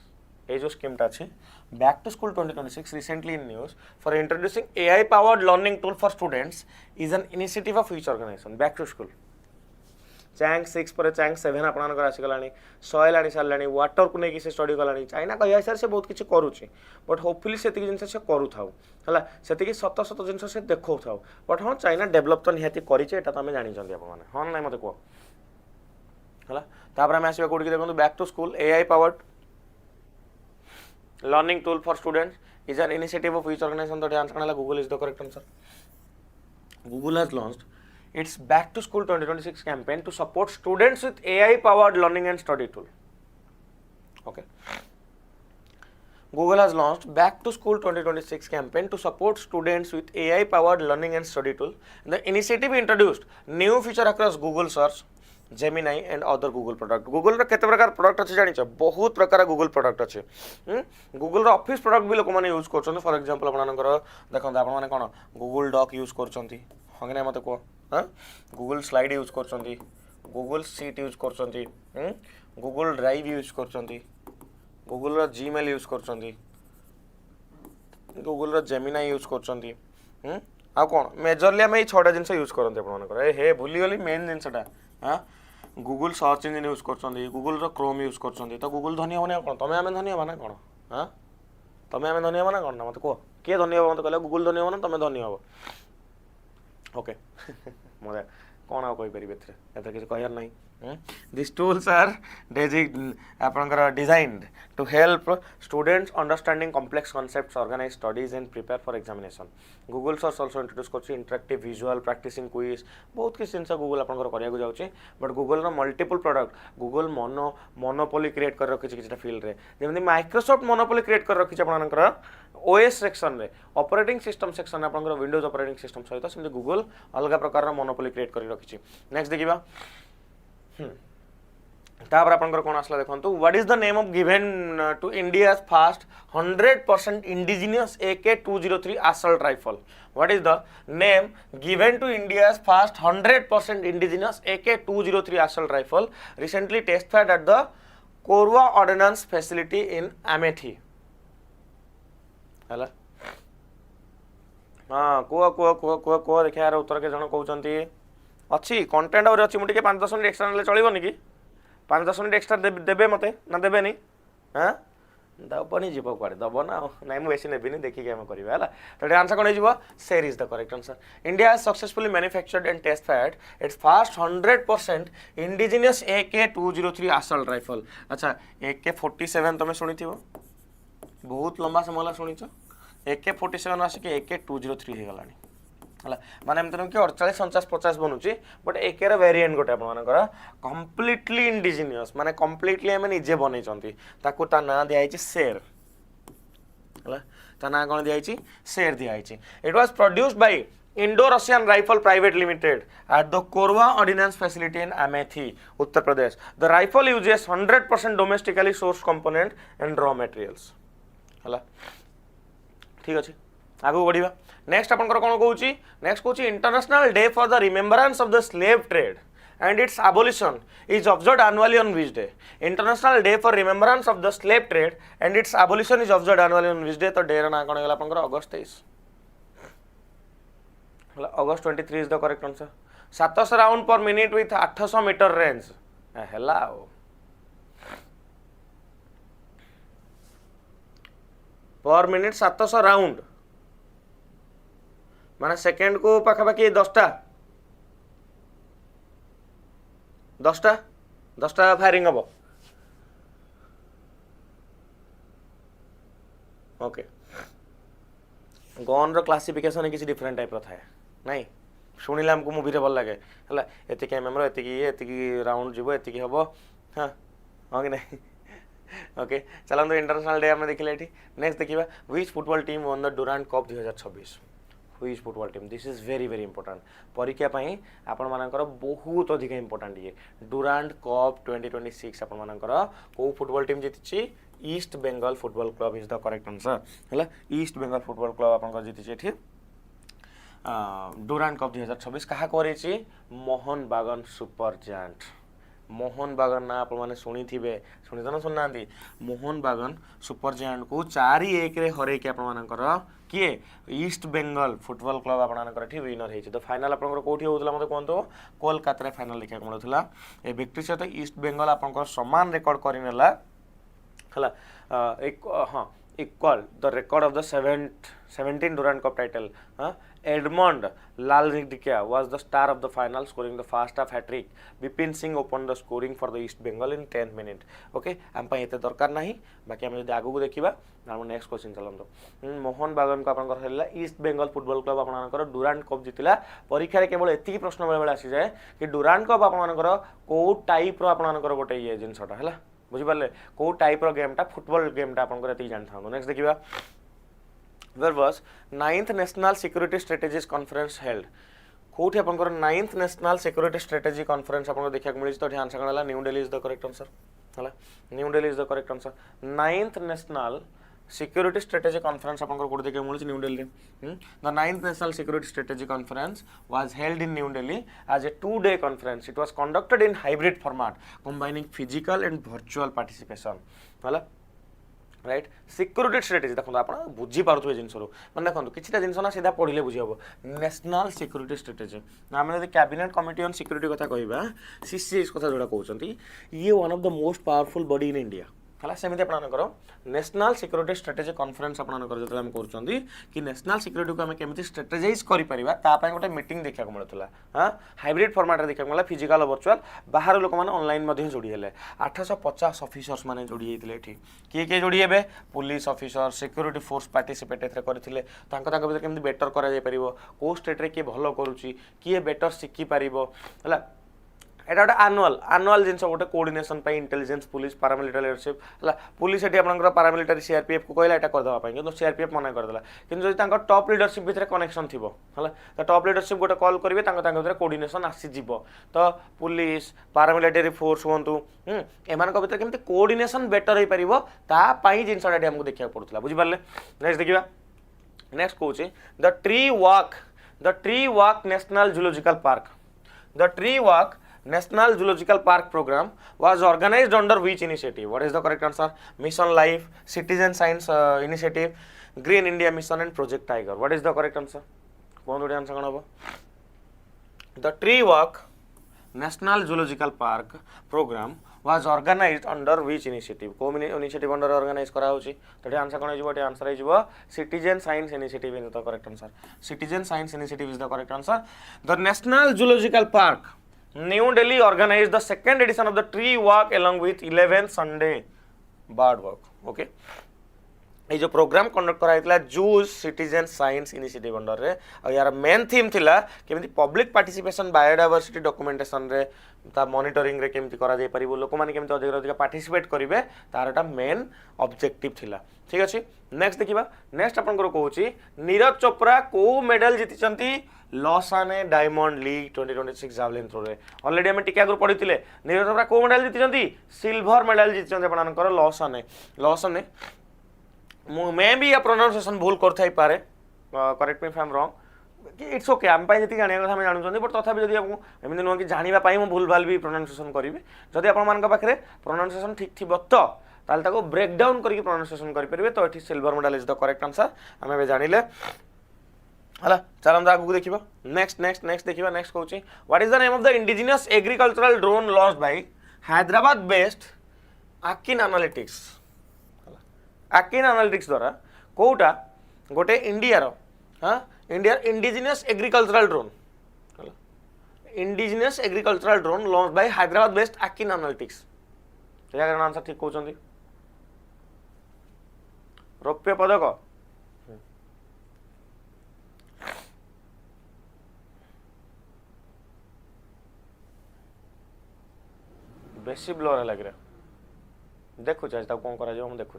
ये जो स्कीमटा अच्छे back to school 2026 recently in news for introducing AI powered learning tool for students is an initiative of which organisation. Back to school चैंग 6 पर चैंग 7 आपनकर आसीगलानी. सॉइल आनी सारलानी वाटर को लेकिन से स्टडी कलानी. चाइना कहिया हिसाब से बहुत किसी करुचे बट होपफुली से जिनस से करू थाउ हला से सत सत जिनस से देखौ थाउ. बट हाँ चाइना डेवलप तो निहाती करिचे एटा तो हमें जानि छथि आप माने हां नै मते को हला. तापर हम आसीबा कोडी देखंतु back to school AI powered learning tool for students is an initiative of which organisation. तो आंसर हला Google is the correct answer. Google has launched its back to school 2026 campaign to support students with AI powered learning and study tool. Okay, Google has launched back to school 2026 campaign to support students with AI powered learning and study tool. The initiative introduced new feature across Google search, Gemini and other Google product. Google रा केते प्रकार product अछि जानि छ बहुत प्रकार Google product अछि. Google रा ऑफिस प्रोडक्ट भी लोक माने यूज करछन. फॉर एग्जांपल आपनकर देखन आपण माने कोन Google Doc यूज करछंती हंगे नै मते को हाँ गूगल स्लाइड यूज करछंती. गूगल शीट यूज करछंती. गूगल ड्राइव यूज करछंती. गूगल रा जीमेल यूज करछंती. गूगल रा जेमिनी यूज करछंती. आ कोन मेजरली हम ए 6टा जिंस यूज करंते आपण मानकर. ए हे भूली गली मेन जिंसटा हां गूगल सर्च इंजन यूज करछंती. गूगल रा क्रोम यूज करछंती. तो गूगल धनी होने कोन तमे आमे धनी होना कोन हां तमे आमे धनी होना कोन मते को के धनी हो मते कहले गूगल धनी होना तमे धनी हो. ओके मोर कौन आ कही पारे एथरे किसी कहर ना These tools are designed to help students understanding complex concepts, organize studies and prepare for examination. Google search also introduce करछि interactive visual practicing quiz बहुत किसी जिनसा Google आपनकर करिया को जाउछि बट Google रो multiple product Google monopoly create कर रखि किछटा फील्ड रे जेमि Microsoft मोनोपोली क्रिएट कर रखि आपनकर OS सेक्शन रे ऑपरेटिंग सिस्टम सेक्शन आपनकर विंडोज ऑपरेटिंग सिस्टम सहित सेमि Google अलग प्रकार रो मोनोपोली क्रिएट कर रखि नेक्स्ट देखिबा तापर आपनकर कोन आसला देखंतु what is the name of given to India's first 100% indigenous AK203 assault rifle? What is the name given to India's first 100% indigenous AK203 assault rifle recently test fired at the Korwa Ordnance Facility in Amethi? हला हां को देखा यार उत्तर के जण कहउचंती अच्छी content और अच्छी मुटिके 5-10 मिनिट एक्स्ट्रा ले चलिबोनी कि 5-10 मिनिट एक्स्ट्रा देबे मते ना देबे नहीं हां दबनी जीव कुआडे दब ना नाइ मु बेसी नेबिनी देखि के हम करबा हला तो आंसर कोन जीव Sher is the correct answer India has successfully manufactured and test fired its first 100% indigenous AK203 assault rifle अच्छा AK47 तमे सुनिथिबो बहुत लंबा समय शुणिच AK47 आसिक AK203 हो गलानी हला माने हम कि 48 49 50 बनुची बट AK रे वेरिएंट गोटे आपनकर कंप्लीटली इंडिजिनियस माने कंप्लीटली हम निजे बनै चंती ताकू ता ना दिया आइची शेर हला ता ना कोन दिया आइची शेर दिया आइची it was produced by Indo-Russian Rifle Private Limited at the Korwa Ordnance Facility in Amethi, Uttar Pradesh. The rifle uses 100% domestically sourced component and raw materials. हला ठीक अछि आगु बढ़िबा नेक्स्ट आपनकर कोन कहूची नेक्स्ट कहूची international day for the remembrance of the slave trade and its abolition is observed annually on which day? International Day for Remembrance of the Slave Trade and its abolition is observed annually on which day? तो day रा ना कोन गेला आपनकर August 23 हला August 23 is the correct answer 700 round पर minute with 800 metre range हला पर मिनिट 700 राउंड माने सेकेंड को पाखापाखि 10टा फायरिंग हम ओके गन रो क्लासिफिकेशन किसी डिफरेंट टाइप रो थाए नहीं शुणिले हमको मूवी रे भल लागे हला एतिके एमएम रो एतिकी राउंड जीवो एतिकी हबो हां हो कि नहीं ओके चलो इंटरनेशनल डे हमने देखिले एठी नेक्स्ट देखिबा which football team won the Durand cup 2026 which football team this is very very important परीक्षा पई आपण मानकर बहुत अधिक इंपोर्टेंट ये डुरांट कप 2026 आपण मानकर को फुटबॉल टीम जीतिची East Bengal football club is the correct answer हला ईस्ट बेंगल फुटबॉल क्लब आपण जीतिची एठी डुरांट कप 2026 कहा करेची मोहन बागान सुपर जायंट मोहन बागान ना आप मैंने शुणी थे शुणी तो ना शुणुना मोहन बागान सुपर जायंट को 4-1 रे हरे के आपनकर किए ईस्ट बेंगल फुटबॉल क्लब आपनकर एठी विनर हेछि तो फाइनल आपनकर कोठी होतला मते कोनतो कोलकाता रे फाइनल देखा मिलुथला ए विक्ट्री सहित ईस्ट बेंगल आपनकर समान रिकॉर्ड करिनेला हला एक हां equal the record of the 17 Durant Cup title. Edmond Lalnikia was the star of the final, scoring the first half hat-trick. Bipin Singh opened the scoring for the East Bengal in 10 minutes. Okay, हम पे इतने दरकार नहीं बाकी हम यदि आगू को देखिबा हम नेक्स्ट क्वेश्चन चलंतो मोहन बागान को आपनकर हेला ईस्ट बेंगल फुटबॉल क्लब आपनकर डुरांट कप जितिला परीक्षा रे केवल एतिकी प्रश्न बेले बेले आसी जाए कि डुरांट कप आपनकर को टाइप रो आपनकर गोटे ये जिनसटा हैला बुझी पाले को टाइप रो गेम टा फुटबॉल गेम टा आपनकर एतिकी जान थांगो नेक्स्ट देखिबा There was 9th National Security Strategies Conference held. कोठी आपनकर 9th National Security Strategy Conference आपनको देखिया मिली तो ध्यान से गणला new Delhi is the correct answer हला new Delhi is the correct answer 9th National Security Strategy Conference आपनको कोठी देखिया मिली new Delhi The 9th National Security Strategy Conference was held in New Delhi as a 2-day conference. It was conducted in hybrid format combining physical and virtual participation हला right security strategy देखो आप बुझी पारे जिन मैंने देखो किसी जिन ना सीधा पढ़ले बुझी हम नेशनल सिक्योरिटी स्ट्रेटेजी आम कैबिनेट कमिटी ऑन सिक्योरिटी कथा कहवा सीसीएस कथा जोड़ा कहते ये one of the most powerful body in India है सेमती आपंकर नेशनल सिक्योरिटी स्ट्रेटेजी कॉन्फ्रेंस आपंकर जो आम कर कि नेशनल सिक्योरिटी को आम केमी स्ट्रेटेजाइज करें गोटे मीटिंग देखा मिलूला हाँ हाइब्रिड फॉर्मेट देखा मिला फिजिकल वर्चुअल बाहर लोक मैंने ऑनलाइन जोड़ी है 850 ऑफिसर्स मैंने जोड़ी होते किए किए जोड़ी हे police officer security force participate करते केमती बेटर कर कौ स्टेट किए भल करुच्ची किए बेटर शिखिपार है एटा गोटे आनुआल जिन गोटे कोऑर्डिनेशन इंटेलिजेंस पुलिस पारामिलिटारी लीडरशिप है पुलिस ये आपंकर पारामिलिटारी सीआरपीएफ को कहला करदेवाई कि सीआरपीएफ मना करदेला कि टॉप लीडरशिप भितर कनेक्शन थी है टॉप लीडरशिप गोटे कॉल करेंगे भितर कोऑर्डिनेशन आसीज तो पुलिस पारामिलिटारी फोर्स हूँ एम भितर केमती कोऑर्डिनेशन बेटर हो पार जिनसा आमको देखा पड़ूला बुझिपारे नेक्स्ट देखा नेक्स्ट कौन the tree walk national zoological park the tree walk National Zoological Park program was organized under which initiative? What is the correct answer? Mission Life, Citizen Science Initiative, Green India Mission and Project Tiger. What is the correct answer? कौन जोड़ी answer कौन होगा? The Tree Walk National Zoological Park program was organized under which initiative? को initiative under organize करा होची? तो answer कौन है? जो आंसर है Citizen Science Initiative is the correct answer. Citizen Science Initiative is the correct answer. The National Zoological Park New Delhi organized the second edition of the tree walk along with 11th Sunday bird walk. Okay. ये जो programme conduct कराइला जूज citizen science initiative under रे और यार main theme थिला केमिति public participation biodiversity documentation रे ता monitoring रे केमिति करा जाय परिबो लोक माने केमिति अधिक अधिक पार्टिसिपेट करिवे तारटा मेन ऑब्जेक्टिव थिला ठीक अछि नेक्स्ट देखिबा नेक्स्ट आपन को कहूची नीरज चोपड़ा को मेडल जीतिचंती Lausanne diamond league 2026 javelin throw रे ऑलरेडी हम टिका ग्रुप पढिथिले नीरज चोपड़ा को मेडल जीतिचंती सिल्वर मेडल जीतिचंती आपनकर लॉसाने मे भी प्रोनाउंसिएशन भूल कर पारे correct me if I am wrong कि इट्स ओके आम जी जाना कथा आम जानते बट तथापि जब आपको एमती नुह कि जानापी मुझे भूल भाल भी प्रोनाउंसिएशन करी जदि आपरे प्रोनाउंसिएशन ठीक थी तो ताको ब्रेक डाउन करके प्रोनाउंसिएशन करेंगे तो ये silver medal is the correct answer आम ए जानिले है चलो आगे देखा नेक्स्ट नेक्स्ट नेक्स्ट देखा नेक्स्ट कौन what is the name of the indigenous agricultural drone launched by Hyderabad based AMIN analytics AMIN analytics द्वारा कोटा गोटे इंडिया हाँ India indigenous agricultural drone launch by Hyderabad based AMIN analytics answer ठीक कहते रौप्य पदक बेसी ब्लर लग रहा देखु आज कौन कर देखु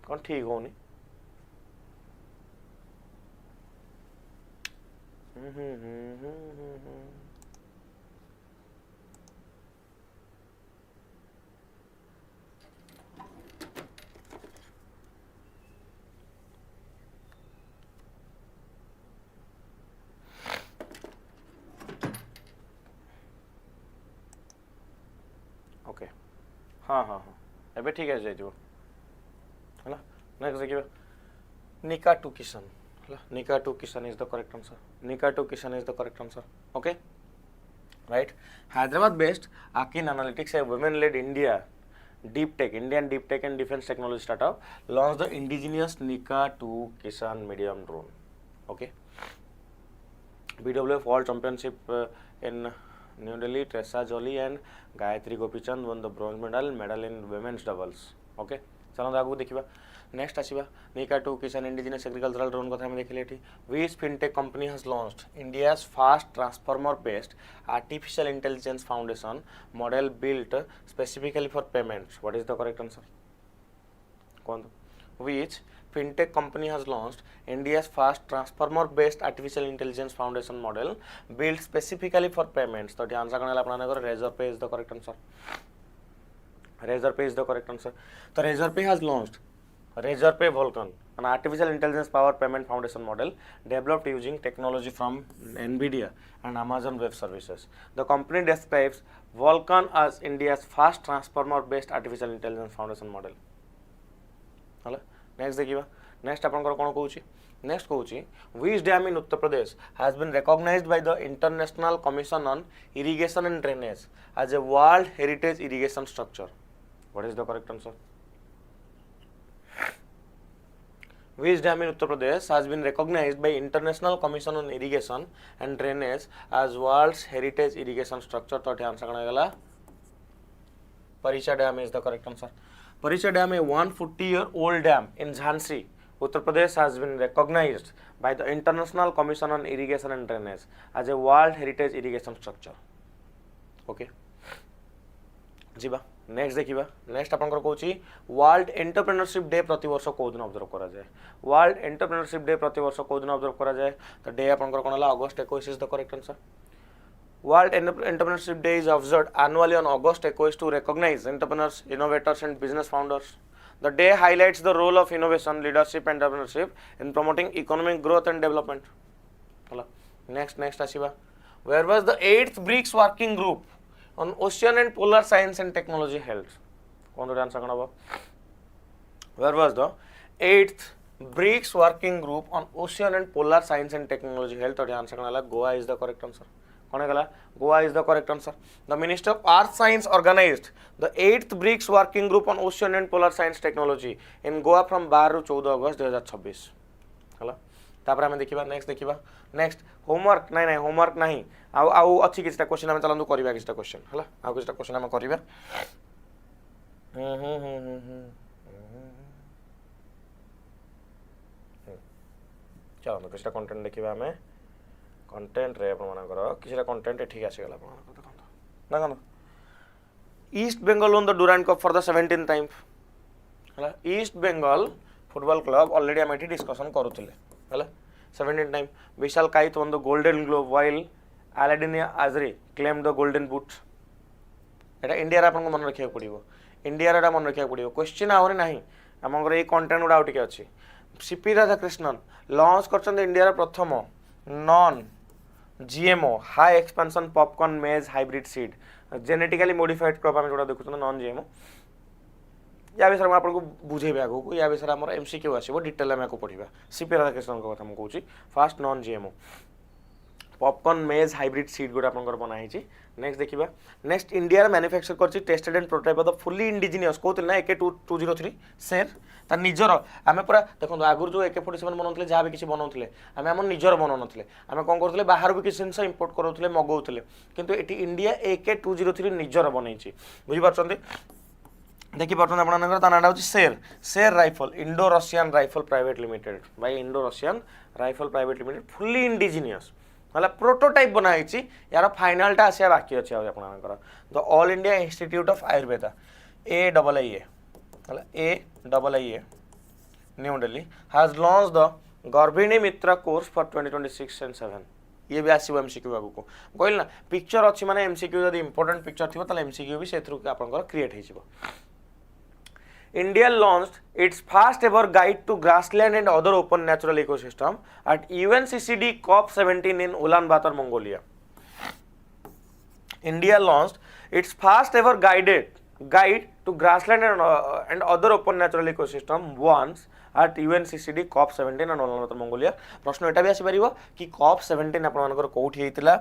कौन ठीक होनी ओके हाँ हाँ हाँ एबे ठीक है जाइए है नेक्स्ट देखिए निका टू किशन निका टू किशन इज द करेक्ट आंसर निका टू किशन is the correct answer okay right Hyderabad based AMIN analytics a women led India Indian deep tech and defense technology startup launched the indigenous Nika 2 Kisan medium drone. Okay. BWF World Championship in New Delhi, Tressa Jolie and Gayatri Gopichand won the bronze medal in women's doubles. Okay. चलो आगू देखा next आसवा निका 2 किसान indigenous agricultural drone कथा देखिले which fintech company has launched India's fast transformer based artificial intelligence foundation model built specifically for payments what is the correct answer कौन which fintech company has launched India's fast transformer based artificial intelligence foundation model built specifically for payments तो answer कौन है Razorpay is the correct answer Razorpay is the correct answer. So Razorpay has launched Razorpay Vulcan, an artificial intelligence powered payment foundation model developed using technology from NVIDIA and Amazon Web Services. The company describes Vulcan as India's fast transformer based artificial intelligence foundation model. Hello. Next देखिए next आपन कौन कहूँ next कहूँ which dam in Uttar Pradesh has been recognised by the international commission on irrigation and drainage as a world heritage irrigation structure? What is the correct answer? Which dam in Uttar Pradesh has been recognized by International Commission on Irrigation and Drainage as World's Heritage Irrigation Structure? तो answer कौन आएगा? Parisha Dam is the correct answer. Parisha Dam, a 140-year-old dam in Jhansi, Uttar Pradesh, has been recognized by the International Commission on Irrigation and Drainage as a World Heritage Irrigation Structure. Okay. जीवा next देखिबा next आपनकर कहूची world entrepreneurship day प्रति वर्ष को दिन observe करा जाए world entrepreneurship day प्रति वर्ष को दिन ऑब्जर्व करा जाए तो डे आपनकर कोन हला August 21 is the correct answer world entrepreneurship day is observed annually on August 21 to recognise entrepreneurs innovators and business founders the day highlights the role of innovation leadership and entrepreneurship in promoting economic growth and development हला next आसीबा where was the 8th BRICS working group on ocean and polar science and technology held? कौन तो answer करना? Where was the 8th BRICS working group on ocean and polar science and technology held? तो answer करना Goa is the correct answer. कौन है गला? Goa is the correct answer. The Minister of Earth Science organized the 8th BRICS working group on ocean and polar science technology in Goa from 12 ରୁ 14 अगस्त 2026 हला तापर हम देखिबा नेक्स्ट होमवर्क नहीं होमवर्क नहीं आउ अच्छी किछटा क्वेश्चन हम चलंदु करबा किछटा क्वेश्चन हला आउ किछटा क्वेश्चन हम करबा चलो किछटा कंटेंट देखिबा हमें कंटेंट रे अपन मानकर किछटा कंटेंट ठीक आसी गला अपन देखो ना East Bengal won the Durand cup for the 17th time हला East Bengal football club already हम एठी डिस्कशन करूथिले हला 17th time Vishal Kaith won the golden globe while Aladina Azri claimed the golden boot. एटा इंडिया रा आपन मन रखिया पड़िबो इंडिया रा मन रखिया पड़िबो क्वेश्चन आउरे नाही हमर ए कंटेंट उडा आउट के अछि सीपी राधा कृष्णन लॉन्च करछन इंडिया रा प्रथम non GMO high expansion popcorn maize hybrid seed genetically modified crop हम जोडा देखुछन नॉन जीएमओ या विषय में आपन को बुझेबे आगो को या विषय हमर एमसीक्यू आसीबो डिटेल में को पढिबा सीपी राधा कृष्णन को कथा हम कहूची first non GMO popcorn maize hybrid seed गोटा आपनकर बनाई छी नेक्स्ट देखिबा नेक्स्ट इंडिया मैन्युफैक्चर करछि tested and prototype of the fully indigenous कहते ना AK203 शेर ता निजर आमे पूरा देखो आगुर जो AK47 बनौथले जहा भी किछि बनौथले आमे हमर निजर बनौनथले आमे कोन करथले बाहर भी किछि जिंस इंपोर्ट करथले मगौथले किंतु एटी इंडिया AK203 निजर बनैछि बुझि पाछन्ते देखि पाछन आपनकर ता नाडा होछि Sher rifle Indo Russian rifle private limited by Indo Russian rifle private limited fully indigenous मतलब प्रोटोटाइप बनाई यार फाइनल टा आसिया बाकी अच्छे आपनकर the all India institute of Ayurveda AIIA मतलब AIIA new Delhi has launch the Garbhini Mitra course for 2026 and 7 ये भी आसीबो एमसीक्यू बाबू को कहल ना पिक्चर अच्छी माने एमसीक्यू जदी इंपोर्टेंट पिक्चर थिबो ताले एमसीक्यू भी सेथरु के आपनकर create हिजिबो India launched its first ever guide to grassland and other open natural ecosystem at UNCCD COP17 in Ulaanbaatar, Mongolia. India launched its first ever guide to grassland and other open natural ecosystem once at UNCCD COP17 and Ulaanbaatar, Mongolia. प्रश्न एटा भी आसी परिबो कि COP17 आपण मानकर कोठी हेतिला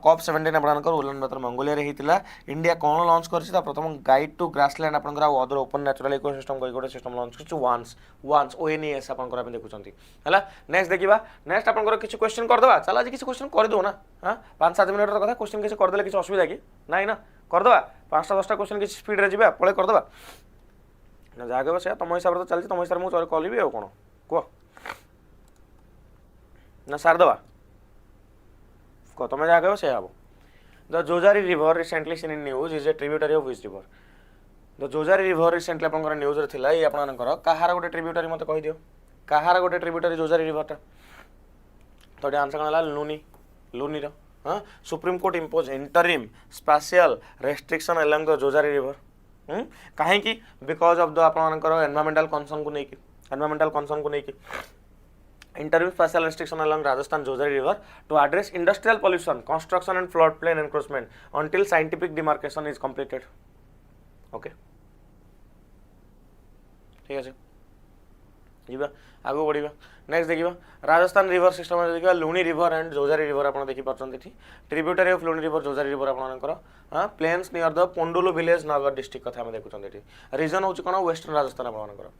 COP17 आपण मानकर Ulaanbaatar Mongolia रे हेतिला इंडिया कोन लॉन्च करछि ता प्रथम गाइड टू ग्रासलैंड आपनकर अदर ओपन नेचुरल इकोसिस्टम कोइ गोटे सिस्टम लॉन्च करछि once ONES आपनकर आपण देखुचंती हला नेक्स्ट देखिबा नेक्स्ट आपनकर किछ क्वेश्चन कर दबा चला आज किछ क्वेश्चन कर दो ना हां 5-7 मिनिट रो कथा क्वेश्चन किछ कर देले किछ असुविधा कि नाही ना कर दबा 5-10 क्वेश्चन किछ स्पीड रे जिबा पळे कर दबा ना जागे बस तुम हिसाब से चलती तुम हिसाब मुझे कल भी कौन कह ना सार दवा कह तुम जागे से हम the Jojari river recently seen in news is a tributary of which river the Jojari river recently आपनकर न्यूज रे थिला ये आपनकर कहार गोटे ट्रिब्यूटरी मते कहि दियो कहार गोटे ट्रिब्यूटरी जोजारी रिवर ता तो आंसर कनला लुनी रो हां supreme court impose interim special restriction along the Jojari river कहीं कि बिकॉज ऑफ द आपनकर एनवायरमेंटल कंसर्न को लेके interim special restriction along Rajasthan Jojari river to address industrial pollution construction and flood plain encroachment until scientific demarcation is completed okay ठीक है जीवा आगो बढ़िया नेक्स्ट देखिए राजस्थान रिवर सिस्टम देखिए Luni river and Jojari river आप देखिए tributary of Luni river Jojari river आपंकर plains near the Pondulu village Nagar district कथा आम देखुं रीजन हूँ कौन वेस्टर्न राजस्थान आपंकर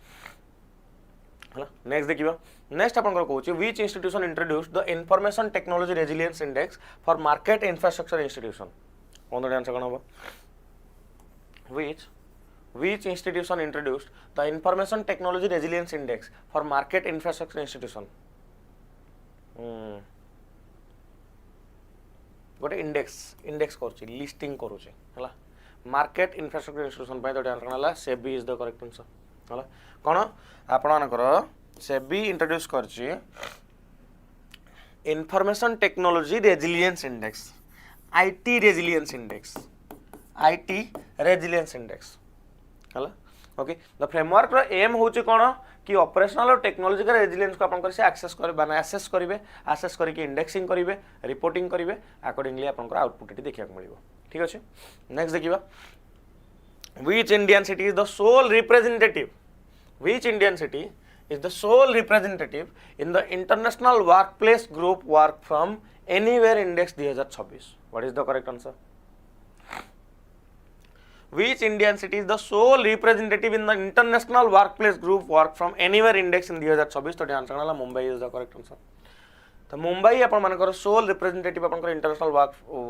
है नेक्स्ट देखिए नेक्स्ट आपंकर कौन which institution introduced the information technology resilience index for market infrastructure institution कौन आंसर कौन हम which institution introduced the information technology resilience index for market infrastructure institution गोटे इंडेक्स करुच्ची लिस्टिंग करुच्ची है मार्केट इंफ्रास्ट्रक्चर इंस्टीट्यूशन तो answer है SEBI is the correct answer है कौन आपणकर सेबी इंट्रोड्यूस करची information technology resilience index IT resilience index है ओके द फ्रेमवर्क एम हूँ कौन कि ऑपरेशनल और टेक्नोलॉजिकल रेजिलिएंस को आपन से एक्सेस कर माने एसेस करेंगे एसेस करके इंडेक्सिंग करेंगे रिपोर्टिंग करेंगे अकॉर्डिंगली आपन आउटपुट ये देखा मिल ठीक अच्छे नेक्स्ट देखिए which Indian city is the sole representative which Indian city is the sole representative in the international workplace group work from anywhere index 2026 what is the correct answer Which Indian city is the sole representative in the international workplace group work from anywhere index in 2026 तो answer है Mumbai is the correct answer तो मुंबई अपन मानकर sole representative अपन international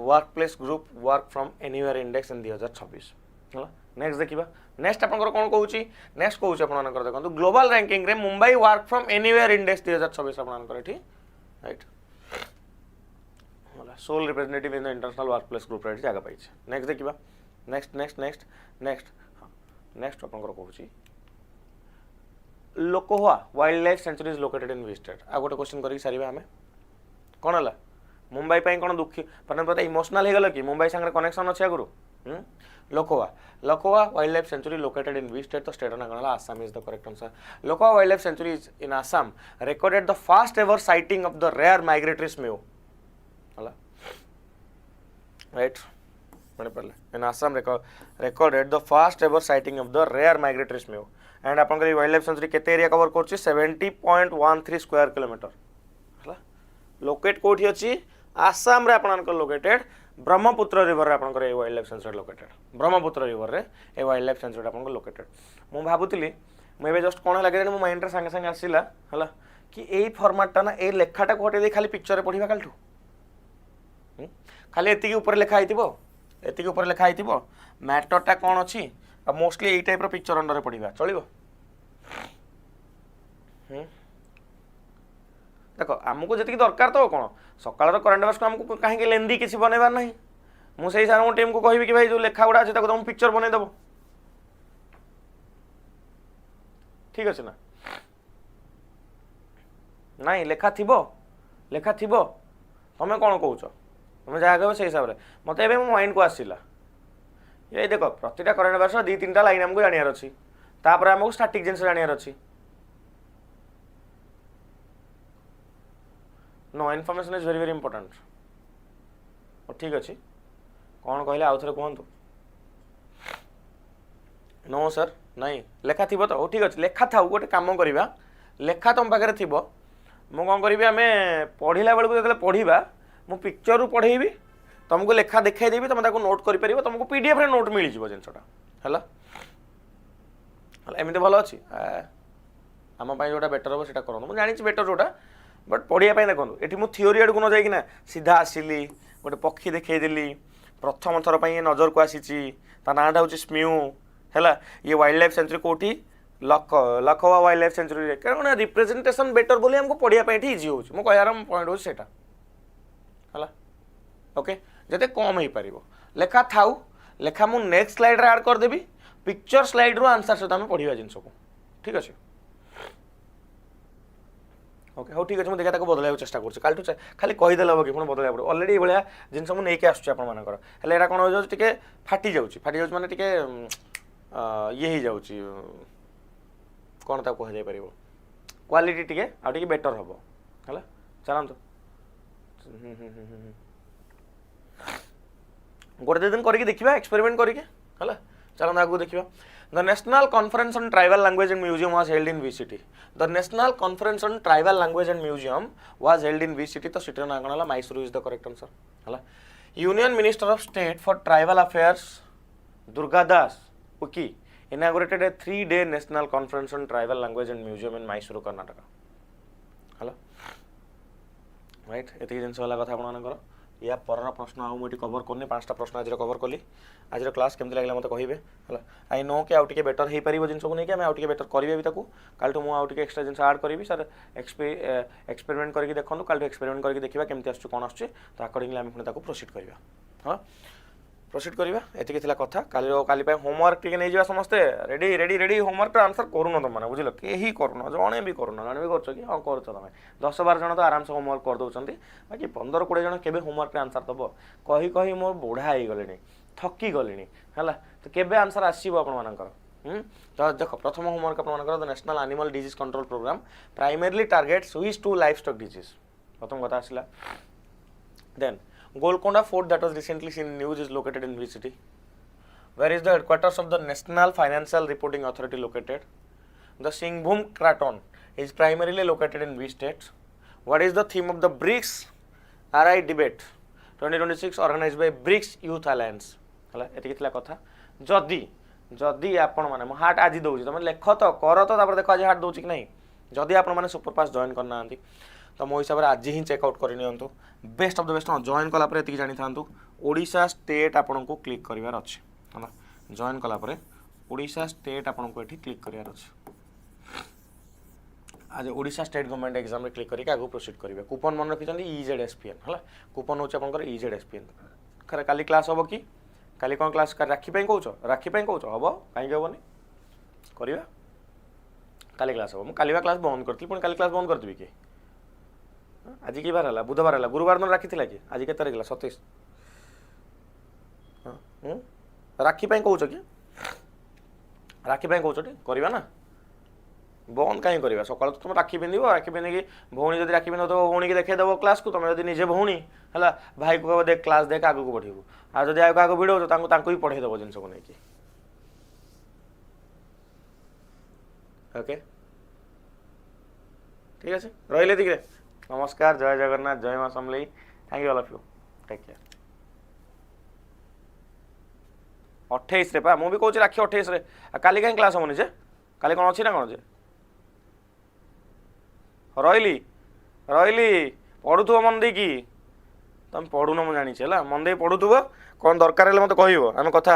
workplace group work from anywhere index in 2026 है next देखिबा next अपन कौन कहूँ नेक्स्ट कहूँ अपन देखो ग्लोबल रैंकिंग रे Mumbai work from anywhere index 2026 अपन ठीक right Seoul representative in the international workplace group रे जगह पाई नेक्स्ट देखिबा नेक्स्ट अपन कहूँ Laokhowa wild life sanctuary is located in which state आ गोटे क्वेश्चन करी सारे आम कौन है मुंबई कौन दुखी पता इमोशनल हो गल कि मुंबई सागर कनेक्शन अच्छे आगु Laokhowa wild life sanctuary located in which state तो स्टेट ना कौन Assam is the correct answer Laokhowa wild life sanctuary is in Assam recorded the first ever sighting of the rare migratory mew right in Assam recorded the first ever sighting of the rare migratory mew and upon wild life century केते area cover कर 70.13 square kilometre है locate कोठी अछि आसाम रे अपन located Brahmaputra river रे अपन wild life sanctuary located Brahmaputra river रे ए वाइल्ड लाइफ सेंचुरी अपन लोकेटेड मु भाबुतिली मुझे जस्ट कौन लगे मो माइंड रे संगे संगे आसिला है कि यही फॉर्मेटा ना ए लेखाटा को हटे दे खाली पिक्चर रे पढ़िबा कालठू खाली एतिकी ऊपर लेखा आइतिबो एतिकी ऊपर लेखा आइतिबो मैटरटा कौन अछि मोस्टली यही टाइप पिक्चर अंडर पढ़ा चलो देख आमको जी दरकार तो कौन सकाल करेन्ट अफेयर्स को आमको कहीं लेंदी किसी बनइबार ना मुझे सार टीम को कहि कि भाई जो लेखा गुड़ा अच्छे तुम पिक्चर बनईदेव ठीक अच्छे ना नाई लेखा थो तुम कौन कौच तुम जहाँ कह से हिसाब से मत मो माइंड को आसला ये देख प्रतिटा करेन्ट अफेयर्स दी तीन लाइन आमको जानार अच्छी तापर आमको स्टार्टिंग जिन जानार अच्छी no information is very very important ठीक अच्छे कौन कहले आउ थे कहतु नो सर नाई लेखा थी तो ठीक अच्छे लेखा था गोटे कम करवा लेखा तुम पाखे थी मु कौन करी आम पढ़ला बेलू जो पढ़ा मु पिक्चर पढ़ेबी तुमको लेखा देखा तुम नोट कर तुमको पीडीएफ रे नोट मिल जाए जिनसा है एमती भल अच्छी आम जोटा बेटर हम सीटा करूँ मुझे जानी बेटर जोटा बट पढ़ाई देखो ये मुझे थियोरी आड़ को न जाइना सीधा आसिली गोटे पक्षी देखईदेली प्रथम थर पर नजर को आसी नाटा हूँ स्म्यू है ये वाइल्ड लाइफ सेंचुरी कौटी लखवा वाइल्ड लाइफ सेंचुरी क्या रिप्रेजेंटेशन बेटर बोली हमको पढ़ाई इजी हो कहर पॉइंट हूँ है ओके जते कम हो पार लेखा थाउ लेखा मु नेक्स्ट स्लाइड रे ऐड करदेवी पिक्चर स्लाइड रो आंसर सहित आम पढ़ा जिन को ठीक अच्छे ओके हाँ ठीक अच्छे मुझे देखा बदल चेष्टा कर खाली कहीदेल हम कि पुणी बदल पड़ो अलरेडी ये जिन मुझे नहीं आसुँच कौन हो जाए फाटी जाऊँगी माने ये हो जाऊँगी कौन तक कह जापर क्वालिटी टे आगे बेटर हम है चलतु गोटे दिन करके देखा एक्सपेरिमेंट करके है चलो आगू देखिए the national conference on tribal language and museum was held in VCT the national conference on tribal language and museum was held in VCT तो सिटी ना कोन Mysore is the correct answer हला union minister of state for tribal affairs Durga Das Uikey inaugurated a 3-day national conference on tribal language and museum in Mysuru Karnataka हला right एति जिंस वाला कथा आपनकर या पर प्रश्न आउ मुझे कवर करनी 5टा प्रश्न आज कवर कली आज क्लास केमती लगे मत कहे है आई नो कि आउटे बेटर हो पार जिन को नहीं आम आउटे बेटर करेंगे भी कल मुझे आउटे एक्सट्रा जिन आड करी सर एक्सपेरिमेंट करके देखो कल एक्सपेरिमेंट करके देखा केमती आस कौन आस अकॉर्डिंगली आम पुणी प्रोसीड करवा हाँ प्रोसीड करवा एतिक कथा काली होमवर्क टी नहीं समस्ते ready ready ready homework answer करूँ तुम मैंने बुझल कहीं करूना जड़े भी करूना जड़े भी कर कि हाँ कर तुम 10-12 जन तो आराम से होमवर्क करदे बाकी 15-20 जन के होमवर्क आंसर दब कही कही मोर बुढ़ा हो गले थकी गले है तो केबे आंसर आसो आपर तो देख प्रथम होमवर्क आप national animal disease control programme primarily targets which 2 livestock disease प्रथम कथा आसला then Golconda Fort that was recently seen in news is located in which city? Where is the headquarters of the National Financial Reporting Authority located? The Singhbum Craton is primarily located in which state? What is the theme of the BRICS RI debate 2026 organized by BRICS Youth Alliance? हला एति कितला कथा जदी जदी आपण माने म heart आजि दउची तमे लेख तो कर तो तापर देखो आज हार्ट दउची कि नहीं जदी आपण माने सुपरफास्ट जॉइन करना आंती तो मो हिसाब से आज ही चेकआउट करनी best of the best join कलापर ये जानी था ओडिशा स्टेट आपन को क्लिक करार अच्छे है जॉइन कलापर ओडिशा स्टेट आपन को ये क्लिक करार अच्छे आज ओडिशा स्टेट गवर्नमेंट एग्जाम रे क्लिक करके आगु प्रोसीड करेंगे कूपन मन रखी EZSPN है कूपन हूँ आप EZSPN खरे काली क्लास हम कि काली कौन क्लास राखी कौच राखी कौच हम कहीं हेनी करवा काली क्लास हम काली क्लास बंद करी पुणी काली क्लास बंद करदेवी कि आज कि बार है बुधवार है गुरुवार दिन राखी थी कि आज के तारीख 27 राखी कौच कि राखी कौच करवा ना बंद कहीं करवा सकाल तुम राखी पिंध राखी पिंधिकी भौणी जब राखी पिंध तो भौणी की देखदेव क्लास को तुम जब निजे भौणी है भाई को देख क्लास देख आगे बढ़ेबू आ जब आगे भिड़ भी पढ़ेदेव जिन को लेकिन ओके ठीक अच्छे रही दिखे नमस्कार जय जगन्नाथ जय माँ Samalei thank you all of you take care 28 रे पा मु भी कहूँ राखी 28 रे काली कहीं क्लास हमनी जे काली कौन अच्छी ना कौन जे रही रही पढ़ुव मन देकी तुम पढ़ुन मुझे जानी है मन दे पढ़ुव कौन दरकार मत कह आम कथा